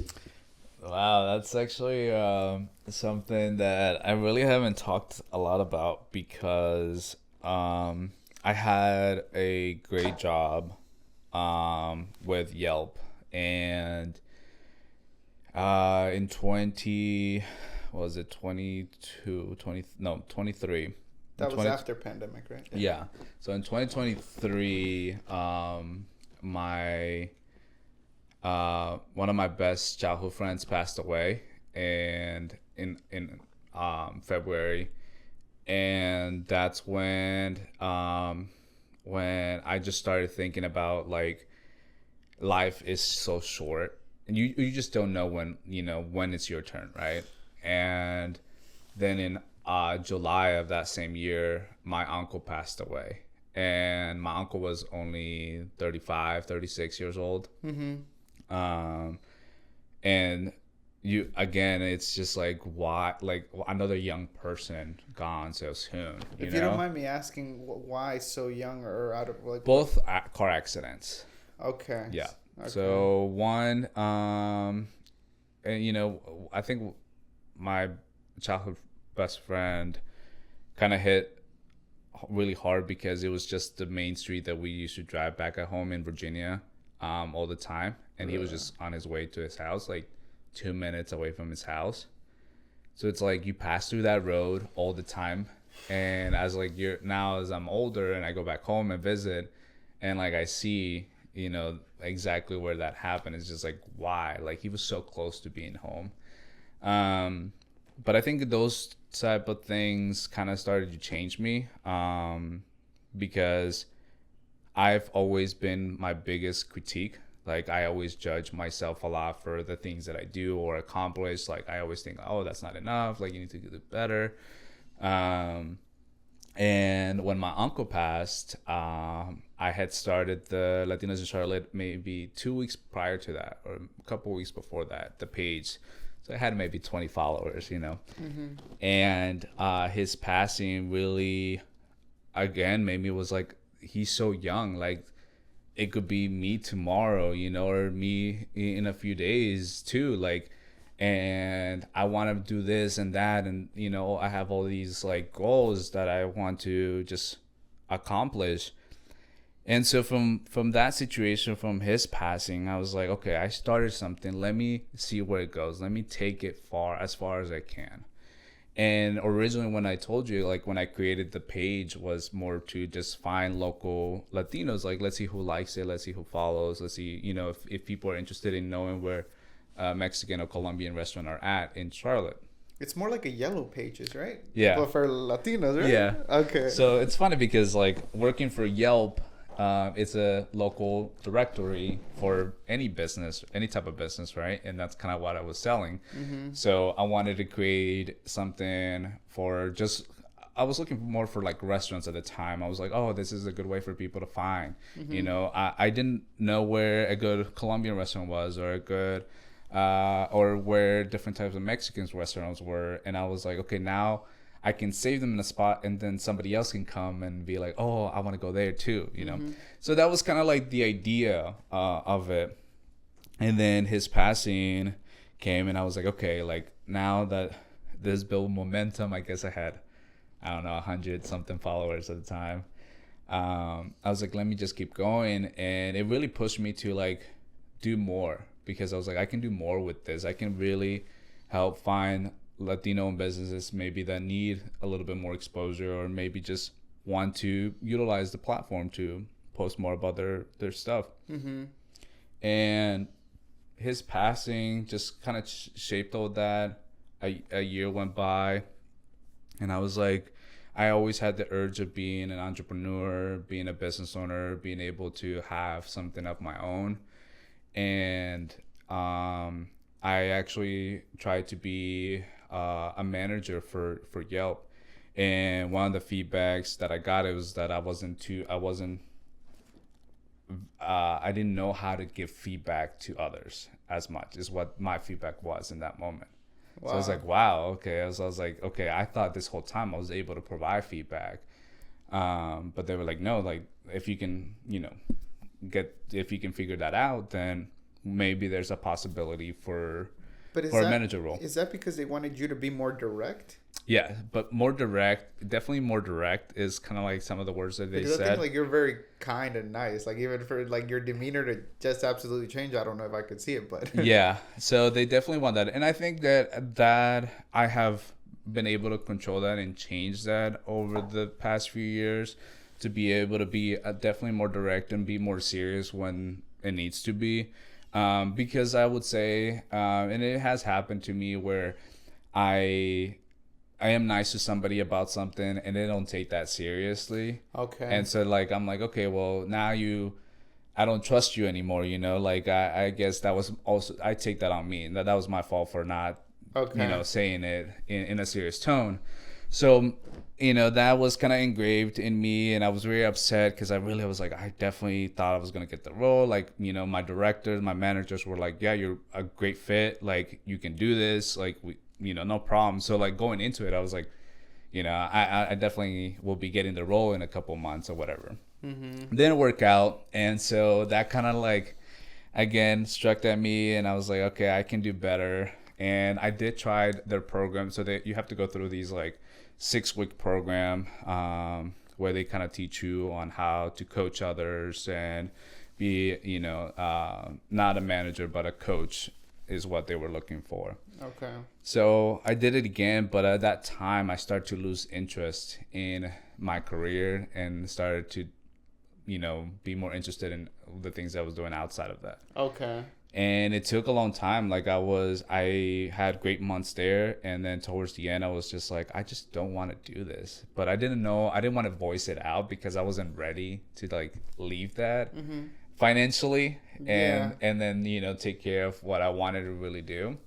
Wow, that's actually something that I really haven't talked a lot about, because I had a great job with Yelp, and in 23. That was after pandemic, right? Yeah. So in 2023, my one of my best childhood friends passed away, and in February, and that's when I just started thinking about, like, life is so short, and you just don't know when it's your turn, right? And then in July of that same year, my uncle passed away, and my uncle was only 35, 36 years old. And it's just like, why, like, another young person gone so soon. If you don't mind me asking, why so young, or out of, like, both car accidents. Okay. Yeah. Okay. So one, and I think my childhood best friend kind of hit really hard, because it was just the main street that we used to drive back at home in Virginia all the time, and he was just on his way to his house, like 2 minutes away from his house. So it's like you pass through that road all the time, and as I'm older and I go back home and visit, and like I see exactly where that happened, it's just like, why? Like, he was so close to being home. But I think those type of things kind of started to change me, because I've always been my biggest critique. Like, I always judge myself a lot for the things that I do or accomplish. Like, I always think, oh, that's not enough. Like, you need to do better. And when my uncle passed, I had started the Latinos in Charlotte maybe 2 weeks prior to that, or a couple weeks before that, the page. So I had maybe 20 followers, And his passing really, again, made me was like, he's so young. Like, it could be me tomorrow, or me in a few days too. Like, and I want to do this and that. And, I have all these, like, goals that I want to just accomplish. And so from that situation, from his passing, I was like, okay, I started something. Let me see where it goes. Let me take it as far as I can. And originally, when I told you, like, when I created the page, was more to just find local Latinos. Like, let's see who likes it. Let's see who follows. Let's see, if people are interested in knowing where Mexican or Colombian restaurant are at in Charlotte. It's more like a yellow pages, right? Yeah. But for Latinos, right? Yeah. Okay. So it's funny because, like, working for Yelp, it's a local directory for any business, any type of business, right? And that's kind of what I was selling. So I wanted to create something for I was looking more for, like, restaurants at the time. I was like, oh, this is a good way for people to find. I didn't know where a good Colombian restaurant was, or a good or where different types of Mexican restaurants were. And I was like, okay, now I can save them in a spot, and then somebody else can come and be like, oh, I want to go there too, So that was kind of like the idea of it. And then his passing came, and I was like, okay, like, now that this built momentum, I guess I had, I don't know, 100 something followers at the time. I was like, let me just keep going. And it really pushed me to, like, do more, because I was like, I can do more with this. I can really help find Latino businesses maybe that need a little bit more exposure, or maybe just want to utilize the platform to post more about their stuff. Mm-hmm. And his passing just kind of shaped all that. A year went by, and I was like, I always had the urge of being an entrepreneur, being a business owner, being able to have something of my own. And I actually tried to be a manager for Yelp. And one of the feedbacks that I got, it was that I didn't know how to give feedback to others as much, is what my feedback was in that moment. Wow. So I was like, wow, okay. I was like, okay, I thought this whole time I was able to provide feedback. But they were like, no, like if you can, if you can figure that out, then maybe there's a possibility for a manager role. Is that because they wanted you to be more direct? Yeah, but more direct, definitely more direct is kind of like some of the words that they said. I think like you're very kind and nice. Like even for like your demeanor to just absolutely change, I don't know if I could see it, but yeah. So they definitely want that, and I think that I have been able to control that and change that over the past few years to be able to be definitely more direct and be more serious when it needs to be, because I would say, and it has happened to me where I am nice to somebody about something and they don't take that seriously. Okay. And so like, I'm like, okay, well now I don't trust you anymore. Like I guess that was also, I take that on me. That was my fault for not, saying it in a serious tone. So, that was kind of engraved in me, and I was very upset because I was like, I definitely thought I was going to get the role. Like, my directors, my managers were like, yeah, you're a great fit. Like, you can do this. Like, no problem. So like going into it, I was like, I definitely will be getting the role in a couple months or whatever. Mm-hmm. Didn't work out. And so that kind of like, again, struck at me, and I was like, okay, I can do better. And I did try their program. So you have to go through these like 6-week program where they kind of teach you on how to coach others and be, not a manager, but a coach is what they were looking for. Okay. So I did it again, but at that time I started to lose interest in my career and started to, be more interested in the things I was doing outside of that. Okay. And it took a long time. Like I had great months there, and then towards the end I was just like, I just don't want to do this. But I didn't want to voice it out because I wasn't ready to like leave that. Mm-hmm. Financially and then take care of what I wanted to really do.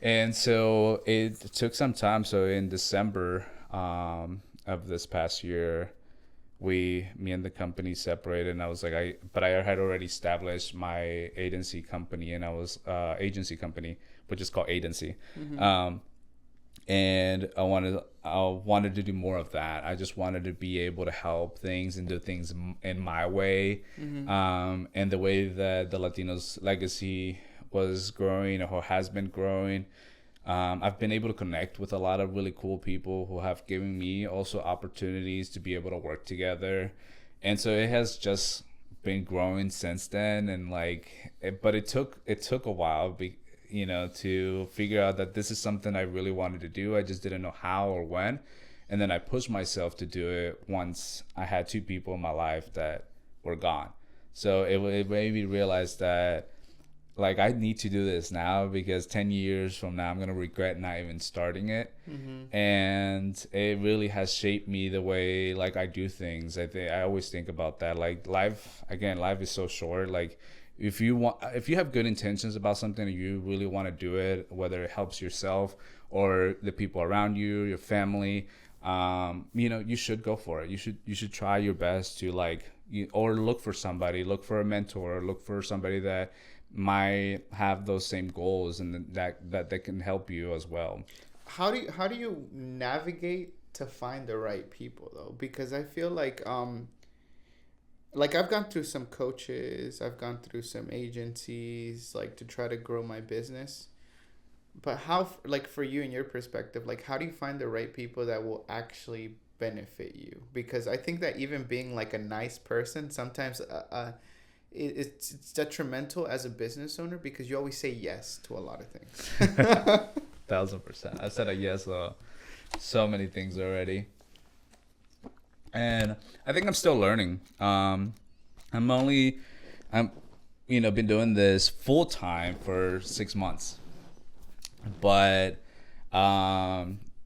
And so it took some time. So in December of this past year, me and the company separated, and I was like, but I had already established my agency company, and I was agency company, which is called Agency. Mm-hmm. And I wanted to do more of that. I just wanted to be able to help things and do things in my way. Mm-hmm. And the way that the Latinos legacy was growing or has been growing. I've been able to connect with a lot of really cool people who have given me also opportunities to be able to work together. And so it has just been growing since then. And but it took a while to figure out that this is something I really wanted to do. I just didn't know how or when. And then I pushed myself to do it once I had 2 people in my life that were gone. So it made me realize that like I need to do this now, because 10 years from now I'm going to regret not even starting it. Mm-hmm. And it really has shaped me the way like I do things. I always think about that. Like life is so short. Like if you have good intentions about something and you really want to do it, whether it helps yourself or the people around you, your family, you should go for it. You should try your best to or look for a mentor, look for somebody that might have those same goals and that they can help you as well. How do you navigate to find the right people though? Because I feel like I've gone through some coaches, I've gone through some agencies, to try to grow my business. But how, for you in your perspective, how do you find the right people that will actually benefit you? Because I think that even being a nice person, sometimes it's detrimental as a business owner because you always say yes to a lot of things. 1,000%. I said a yes so many things already. And I think I'm still learning. I'm been doing this full time for 6 months, but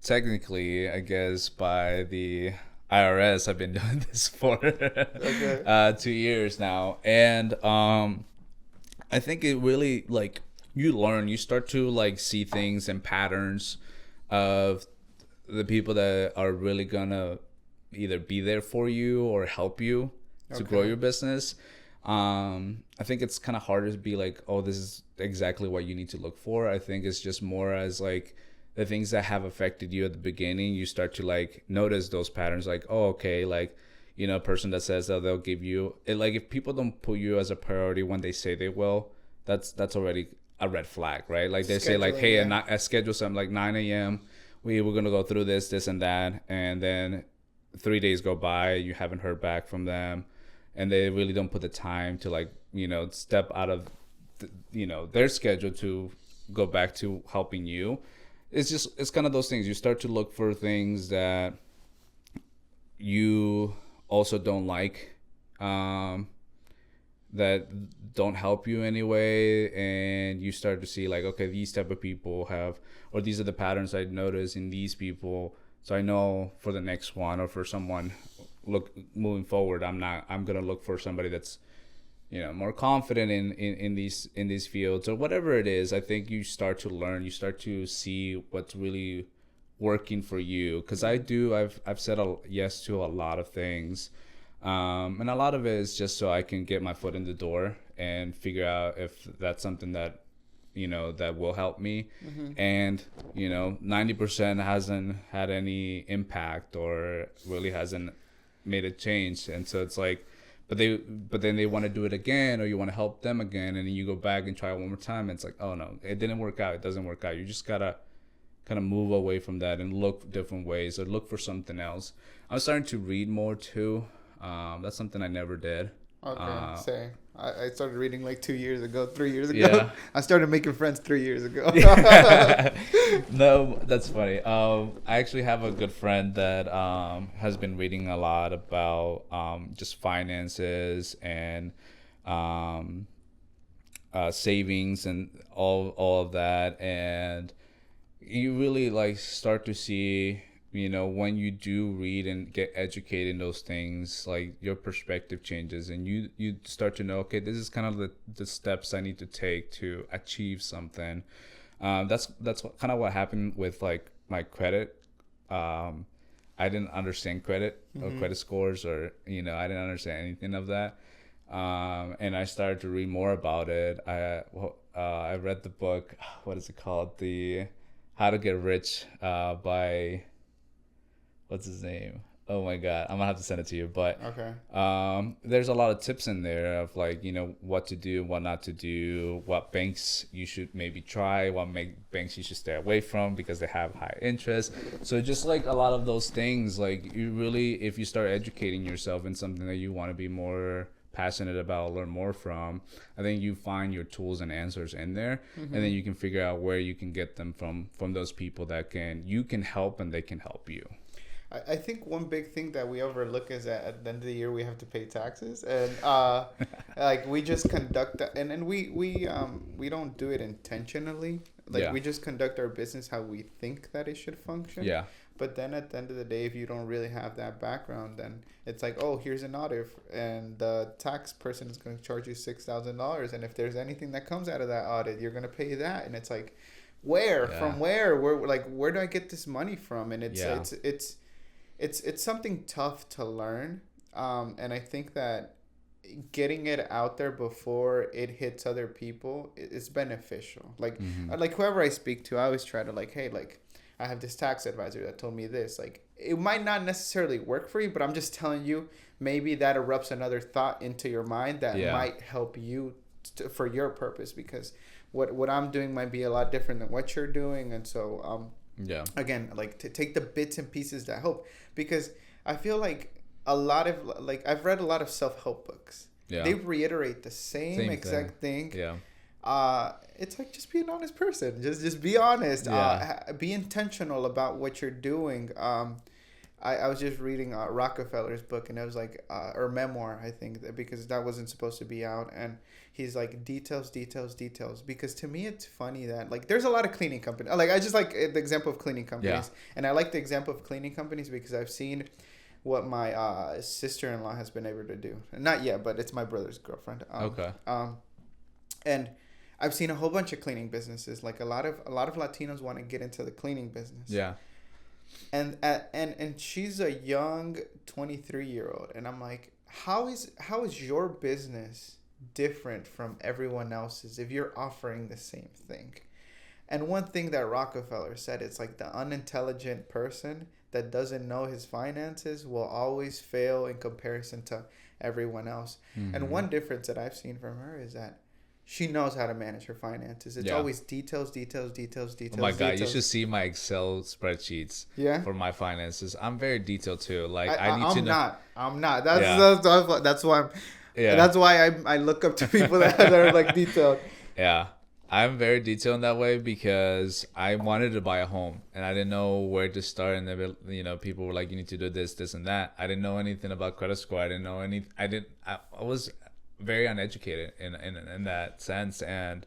technically, I guess by the IRS, I've been doing this for 2 years now, and I think it really like you start to like see things and patterns of the people that are really gonna either be there for you or help you to grow your business. I think it's kind of harder to be like, oh, this is exactly what you need to look for. I think it's just more as like the things that have affected you at the beginning, you start to like notice those patterns, like, oh, okay, like, a person that says that they'll give you it, like if people don't put you as a priority when they say they will, that's already a red flag, right? Like they say like, hey, I schedule something like 9 a.m. We're going to go through this and that. And then 3 days go by, you haven't heard back from them. And they really don't put the time to like, step out of, their schedule to go back to helping you. It's kind of those things. You start to look for things that you also don't like, that don't help you anyway, and you start to see like, okay, these type of people have, or these are the patterns I notice in these people, so I know for the next one or for someone moving forward, I'm gonna look for somebody that's more confident in these fields or whatever it is. I think you start to learn, you start to see what's really working for you, because I've said yes to a lot of things. And a lot of it is just so I can get my foot in the door and figure out if that's something that, that will help me. Mm-hmm. And, 90% hasn't had any impact or really hasn't made a change. And so it's like, but then they want to do it again, or you want to help them again. And then you go back and try it one more time. And it's like, oh no, it didn't work out. It doesn't work out. You just gotta kind of move away from that and look different ways or look for something else. I'm starting to read more too. That's something I never did. Okay, same. I started reading like 3 years ago. Yeah. I started making friends 3 years ago. No, that's funny. I actually have a good friend that has been reading a lot about just finances and savings and all of that, and you really like start to see, when you do read and get educated in those things, like your perspective changes and you start to know, okay, this is kind of the steps I need to take to achieve something. That's kind of what happened with like my credit. I didn't understand credit or credit scores, or, I didn't understand anything of that. And I started to read more about it. I read the book, what is it called? The How to Get Rich by... what's his name? Oh my God, I'm gonna have to send it to you. But okay, there's a lot of tips in there of like, what to do, what not to do, what banks you should maybe try, what banks you should stay away from because they have high interest. So just like a lot of those things, like you really, if you start educating yourself in something that you want to be more passionate about, learn more from, I think you find your tools and answers in there, and then you can figure out where you can get them from those people that you can help and they can help you. I think one big thing that we overlook is that at the end of the year we have to pay taxes, and like we just conduct that, and we don't do it intentionally. Like we just conduct our business how we think that it should function. Yeah. But then at the end of the day, if you don't really have that background, then it's like, oh, here's an audit, and the tax person is going to charge you $6,000, and if there's anything that comes out of that audit, you're going to pay that, and it's like, from where where do I get this money from? And it's something tough to learn, and I think that getting it out there before it hits other people is beneficial. Like like whoever I speak to, I always try to like, hey, like I have this tax advisor that told me this. Like it might not necessarily work for you, but I'm just telling you, maybe that erupts another thought into your mind that might help you for your purpose, because what I'm doing might be a lot different than what you're doing, and so again, like to take the bits and pieces that help, because I feel like a lot of like I've read a lot of self-help books. Yeah. They reiterate the same exact thing. Yeah. It's like, just be an honest person. Just be honest. Yeah. Be intentional about what you're doing. I was just reading Rockefeller's book, and it was like, or memoir, I think, because that wasn't supposed to be out. And he's like, details, details, details. Because to me, it's funny that, like, there's a lot of cleaning companies. Like, I just like the example of cleaning companies. Yeah. And I like the example of cleaning companies because I've seen what my sister-in-law has been able to do. Not yet, but it's my brother's girlfriend. Okay. And I've seen a whole bunch of cleaning businesses. Like, a lot of Latinos want to get into the cleaning business. Yeah. And she's a young 23-year-old, and I'm like, how is your business different from everyone else's if you're offering the same thing? And one thing that Rockefeller said, it's like the unintelligent person that doesn't know his finances will always fail in comparison to everyone else. Mm-hmm. And one difference that I've seen from her is that she knows how to manage her finances. It's always details. Oh my God, you should see my Excel spreadsheets for my finances. I'm very detailed too. Like I need to know. I'm not. That's why that's why I look up to people that are like detailed. Yeah. I'm very detailed in that way because I wanted to buy a home and I didn't know where to start. And people were like, you need to do this, and that. I didn't know anything about credit score. I didn't know any. I was very uneducated in that sense, and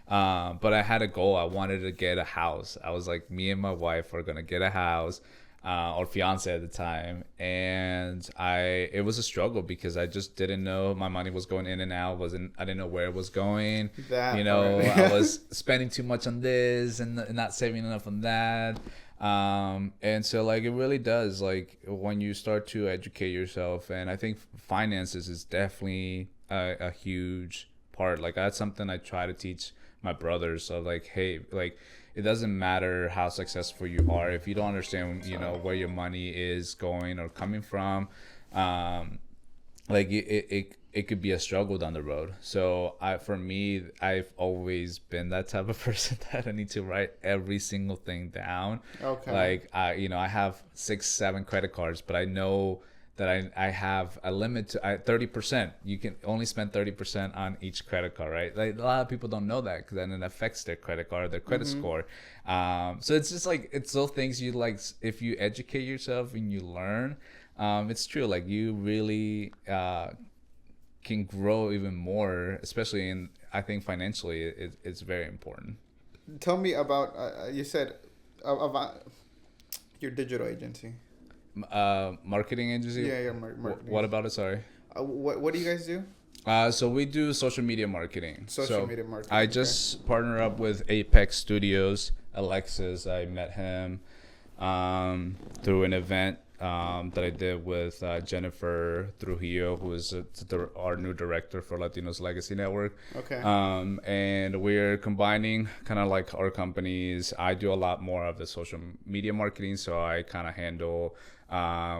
but I had a goal. I wanted to get a house. I was like, me and my wife are gonna get a house, or fiance at the time, and it was a struggle because I just didn't know. My money was going in and out. I didn't know where it was going. I was spending too much on this and not saving enough on that. And so like it really does, like when you start to educate yourself, and I think finances is definitely a huge part. Like that's something I try to teach my brothers. So like, hey, like it doesn't matter how successful you are if you don't understand, where your money is going or coming from. Like it could be a struggle down the road. So for me, I've always been that type of person that I need to write every single thing down. Okay. Like I have 6-7 credit cards, but I know that I have a limit to 30%. You can only spend 30% on each credit card, right? Like a lot of people don't know that because then it affects their credit card, their credit score. So it's just like, it's those things you like, if you educate yourself and you learn, it's true. Like you really can grow even more, especially I think financially, it's very important. Tell me about, you said about your digital agency. Marketing agency. Yeah, marketing. What about it? Sorry. What do you guys do? So we do social media marketing. Media marketing. I just partner up with Apex Studios. Alexis, I met him through an event that I did with Jennifer Trujillo, who is our new director for Latinos Legacy Network. Okay. And we're combining kind of like our companies. I do a lot more of the social media marketing, so I kind of handle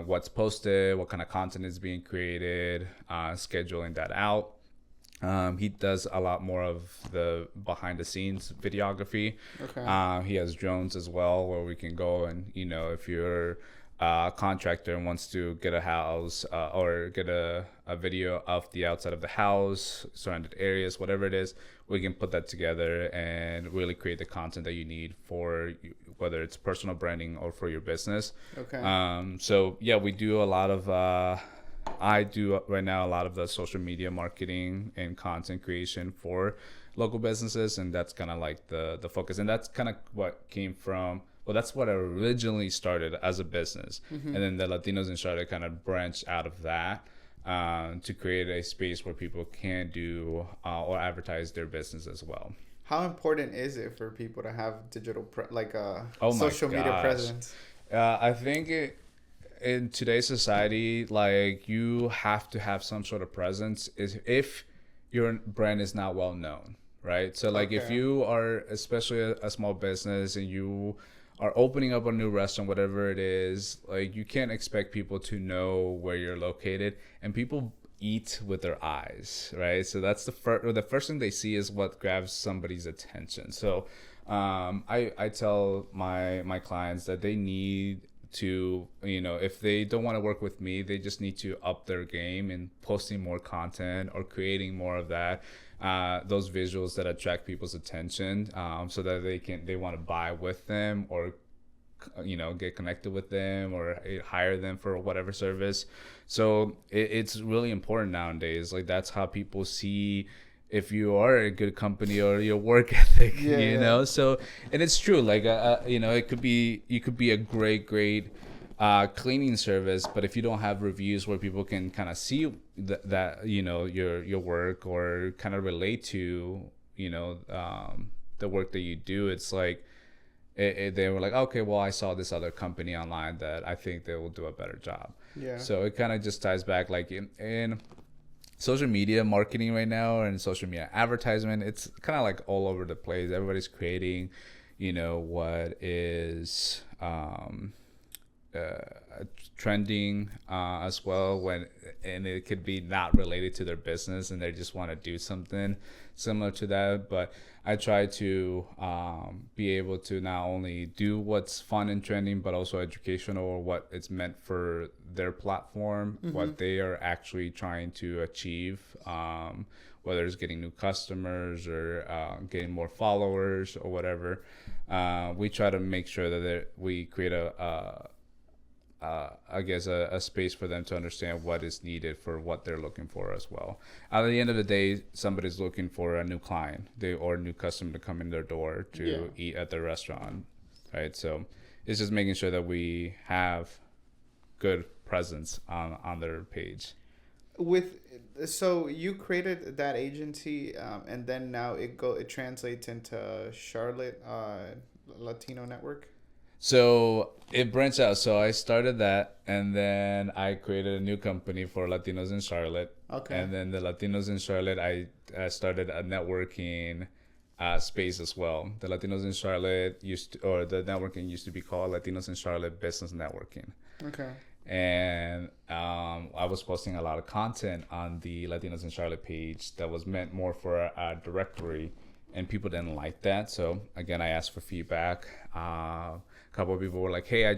what's posted, what kind of content is being created, scheduling that out. He does a lot more of the behind the scenes videography. Okay. He has drones as well, where we can go and, if you're a contractor and wants to get a house or get a video of the outside of the house, surrounded areas, whatever it is, we can put that together and really create the content that you need for whether it's personal branding or for your business. Okay. So yeah, we do a lot of I do right now a lot of the social media marketing and content creation for local businesses, and that's kind of like the focus, and that's kind of what came from. Well, that's what I originally started as a business, and then the Latinos Insider kind of branched out of that to create a space where people can do or advertise their business as well. How important is it for people to have digital social media presence? I think in today's society, like you have to have some sort of presence if your brand is not well known, right? So like if you are especially a small business and you are opening up a new restaurant, whatever it is, like you can't expect people to know where you're located, and people eat with their eyes, right? So that's the first thing they see is what grabs somebody's attention. So I tell my clients that they need to, if they don't want to work with me, they just need to up their game in posting more content or creating more of that, those visuals that attract people's attention, so that they want to buy with them, or get connected with them, or hire them for whatever service. So it's really important nowadays. Like, that's how people see if you are a good company or your work ethic. So, and it's true. Like, it could be, you could be a great cleaning service, but if you don't have reviews where people can kind of see that your work, or kind of relate to the work that you do, it's like they were like, okay, well, I saw this other company online that I think they will do a better job. So it kind of just ties back, like, in social media marketing right now, and social media advertisement, it's kind of like all over the place. Everybody's creating what is trending as well, and it could be not related to their business, and they just want to do something similar to that. But I try to be able to not only do what's fun and trending, but also educational, or what it's meant for their platform, what they are actually trying to achieve, whether it's getting new customers, or getting more followers, or whatever. We try to make sure that we create a space for them to understand what is needed for what they're looking for as well. At the end of the day, somebody's looking for a new client, or a new customer to come in their door to eat at their restaurant, right? So it's just making sure that we have good presence on their page. So you created that agency, and then now it translates into Charlotte Latino Network. So it branched out. So I started that, and then I created a new company for Latinos in Charlotte. Okay. And then the Latinos in Charlotte, I started a networking space as well. The Latinos in Charlotte the networking used to be called Latinos in Charlotte Business Networking. Okay. And I was posting a lot of content on the Latinos in Charlotte page that was meant more for a directory, and people didn't like that. So again, I asked for feedback. A couple of people were like, hey,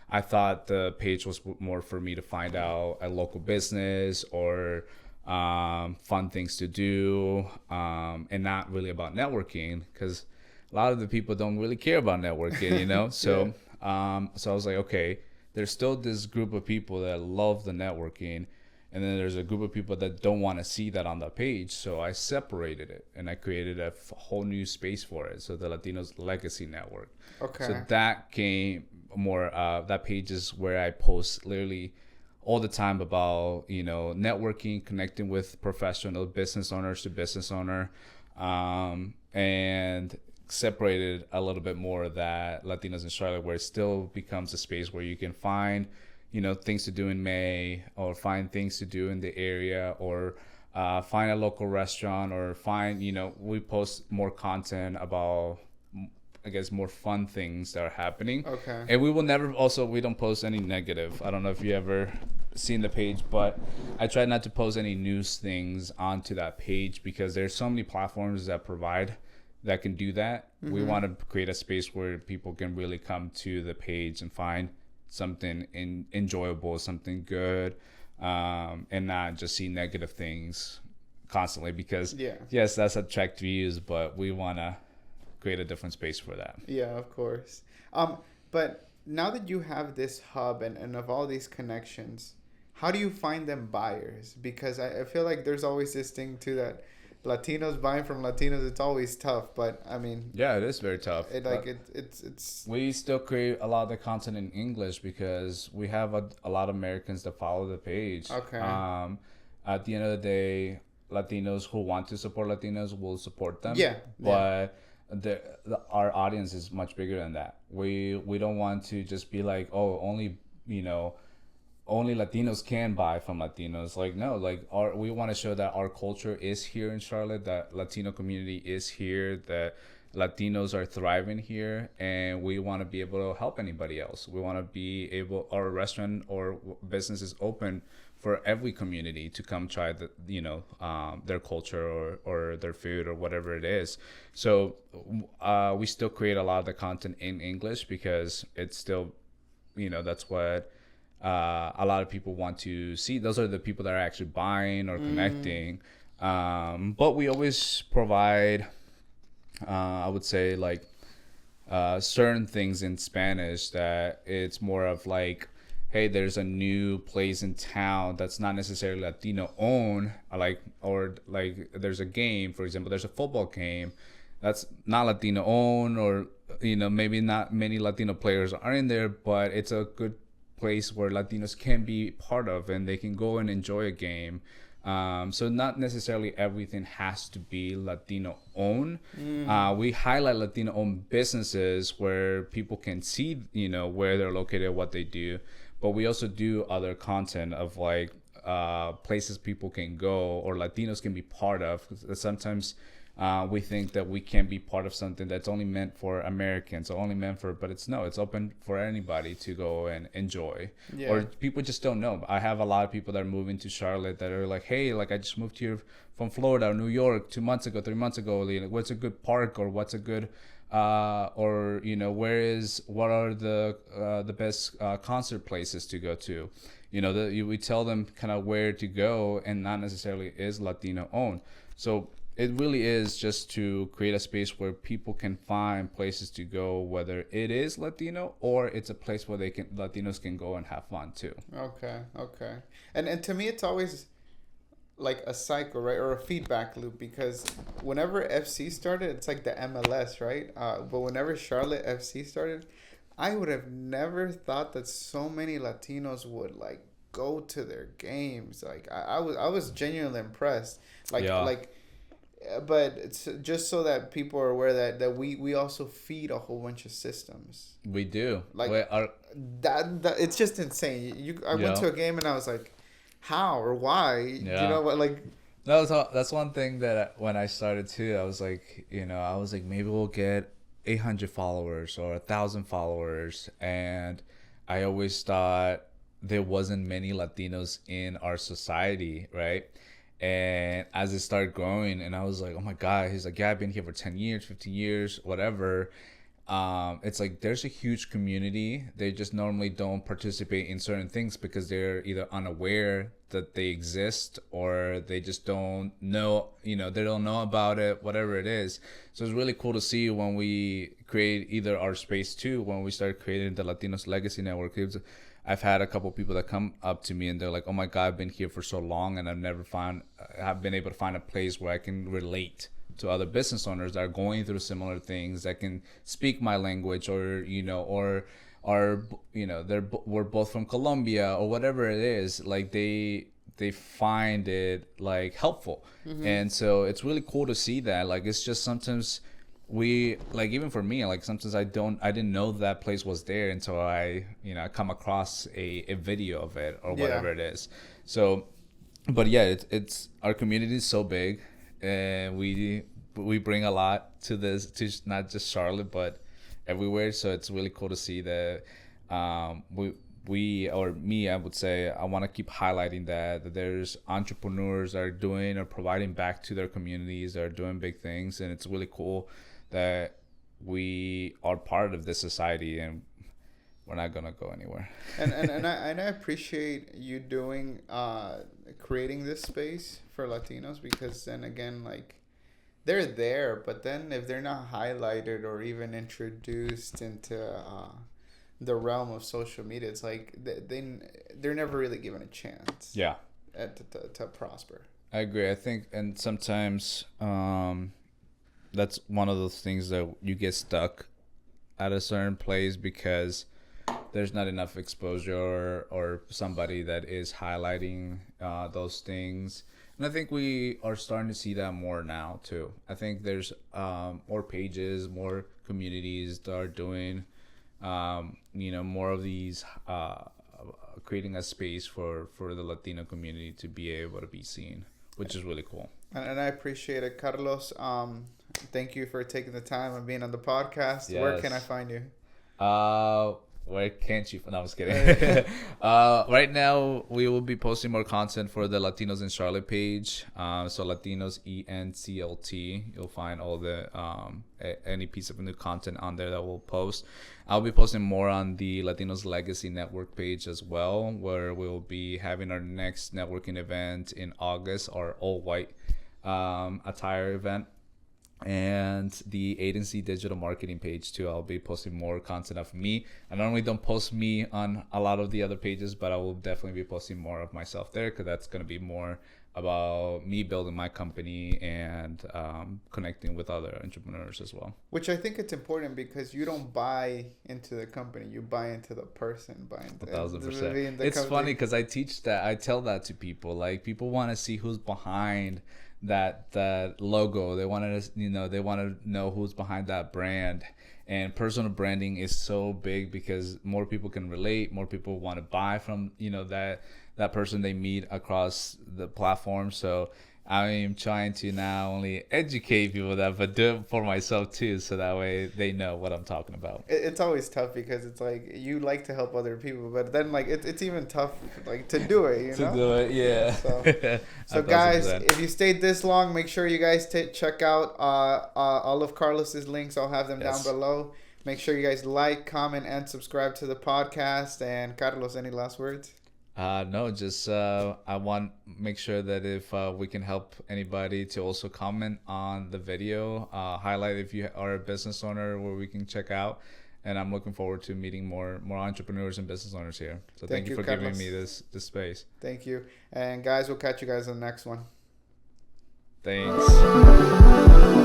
I thought the page was more for me to find out a local business, or fun things to do, and not really about networking, because a lot of the people don't really care about networking, So so I was like, okay, there's still this group of people that love the networking, and then there's a group of people that don't want to see that on the page. So I separated it, and I created a whole new space for it. So the Latinos Legacy Network. Okay. So that came more, that page is where I post literally all the time about, networking, connecting with professional business owners to business owner, and separated a little bit more of that Latinos in Charlotte, where it still becomes a space where you can find things to do in May, or find things to do in the area, or find a local restaurant, or find, we post more content about, I guess, more fun things that are happening. Okay. And we don't post any negative. I don't know if you ever seen the page, but I try not to post any news things onto that page, because there's so many platforms that can do that. We want to create a space where people can really come to the page and find something enjoyable, something good, and not just see negative things constantly, because yes, that's attract views, but we want to create a different space for that. Yeah, of course. But now that you have this hub and of all these connections, how do you find them buyers? Because I feel like there's always this thing too, that Latinos buying from Latinos, it's always tough. But I mean, yeah, it is very tough. It's we still create a lot of the content in English, because we have a lot of Americans that follow the page. Okay. At the end of the day, Latinos who want to support Latinos will support them. Yeah. But our audience is much bigger than that. We don't want to just be like, oh, only only Latinos can buy from Latinos. Like, no, like we want to show that our culture is here in Charlotte, that Latino community is here, that Latinos are thriving here, and we want to be able to help anybody else. We want to be able, our restaurant or business is open for every community to come try their culture or their food or whatever it is. So we still create a lot of the content in English, because it's still that's what a lot of people want to see. Those are the people that are actually buying or connecting. But we always provide, I would say, like certain things in Spanish that it's more of like, hey, there's a new place in town that's not necessarily Latino owned, or there's a game, for example, there's a football game that's not Latino owned, or maybe not many Latino players are in there, but it's a good place where Latinos can be part of, and they can go and enjoy a game. So not necessarily everything has to be Latino owned. We highlight Latino owned businesses where people can see, where they're located, what they do. But we also do other content of like places people can go or Latinos can be part of. Sometimes we think that we can be part of something that's only meant for Americans or only meant for, but it's open for anybody to go and enjoy. Yeah. Or people just don't know. I have a lot of people that are moving to Charlotte that are like, hey, like I just moved here from Florida or New York 2 months ago, 3 months ago. What's a good park, or what's a good what are the best concert places to go to? We tell them kind of where to go, and not necessarily is Latino owned. So it really is just to create a space where people can find places to go, whether it is Latino or it's a place where Latinos can go and have fun too. Okay. And to me, it's always like a cycle, right? Or a feedback loop, because whenever FC started, it's like the MLS, right? But whenever Charlotte FC started, I would have never thought that so many Latinos would like go to their games. Like I was genuinely impressed. But it's just so that people are aware that we also feed a whole bunch of systems. We do. Like that it's just insane. I went to a game and I was like, how or why? Yeah. You know what? Like that's one thing that when I started too, I was like, maybe we'll get 800 followers or 1,000 followers, and I always thought there wasn't many Latinos in our society, right? And as it started growing, and I was like, oh my God, he's like, yeah, I've been here for 10 years, 15 years, whatever. It's like there's a huge community. They just normally don't participate in certain things because they're either unaware that they exist, or they just don't know, they don't know about it, whatever it is. So it's really cool to see when we create either our space too, when we started creating the Latinos Legacy Network. I've had a couple of people that come up to me and they're like, oh my God, I've been here for so long and I've been able to find a place where I can relate to other business owners that are going through similar things, that can speak my language, or, we're both from Colombia or whatever it is. Like they find it like helpful. Mm-hmm. And so it's really cool to see that. Like, it's just sometimes we, like, even for me, like sometimes I didn't know that place was there until I come across a video of it or whatever it is. So, but yeah, it's our community is so big, and we bring a lot to this, to not just Charlotte but everywhere. So it's really cool to see that we or me, I would say, I want to keep highlighting that there's entrepreneurs that are doing or providing back to their communities, that are doing big things, and it's really cool that we are part of this society, and we're not gonna go anywhere. and I appreciate you doing creating this space for Latinos, because then again, like, they're there, but then if they're not highlighted or even introduced into the realm of social media, it's like they're never really given a chance. Yeah. To prosper. I agree. I think, and sometimes that's one of those things that you get stuck at a certain place because there's not enough exposure or somebody that is highlighting those things. And I think we are starting to see that more now too. I think there's more pages, more communities that are doing, more of these, creating a space for the Latino community to be able to be seen, which is really cool. And I appreciate it, Carlos. Thank you for taking the time and being on the podcast. Yes. Where can I find you? where can't you? No, I was kidding. Right now, we will be posting more content for the Latinos in Charlotte page. So Latinos ENCLT. You'll find all the any piece of new content on there that we'll post. I'll be posting more on the Latinos Legacy Network page as well, where we'll be having our next networking event in August, our all-white attire event. And the agency digital marketing page too. I'll be posting more content of me. I normally don't post me on a lot of the other pages, but I will definitely be posting more of myself there, because that's going to be more about me building my company and connecting with other entrepreneurs as well. Which I think it's important, because you don't buy into the company, you buy into the person. 1,000%. It's funny because I tell that to people. Like, people want to see who's behind that logo. They want to know who's behind that brand. And personal branding is so big, because more people can relate, more people want to buy from that person they meet across the platform. So I am trying to not only educate people but do it for myself too, so that way they know what I'm talking about. It's always tough, because it's like you like to help other people, but then like it's even tough like to do it, to do it, yeah. So guys, if you stayed this long, make sure you guys check out all of Carlos's links. I'll have them down below. Make sure you guys like, comment, and subscribe to the podcast. And Carlos, any last words? No, just I want make sure that if we can help anybody to also comment on the video, highlight if you are a business owner where we can check out. And I'm looking forward to meeting more entrepreneurs and business owners here. So thank you for Carlos. Giving me this space. Thank you. And guys, we'll catch you guys on the next one. Thanks.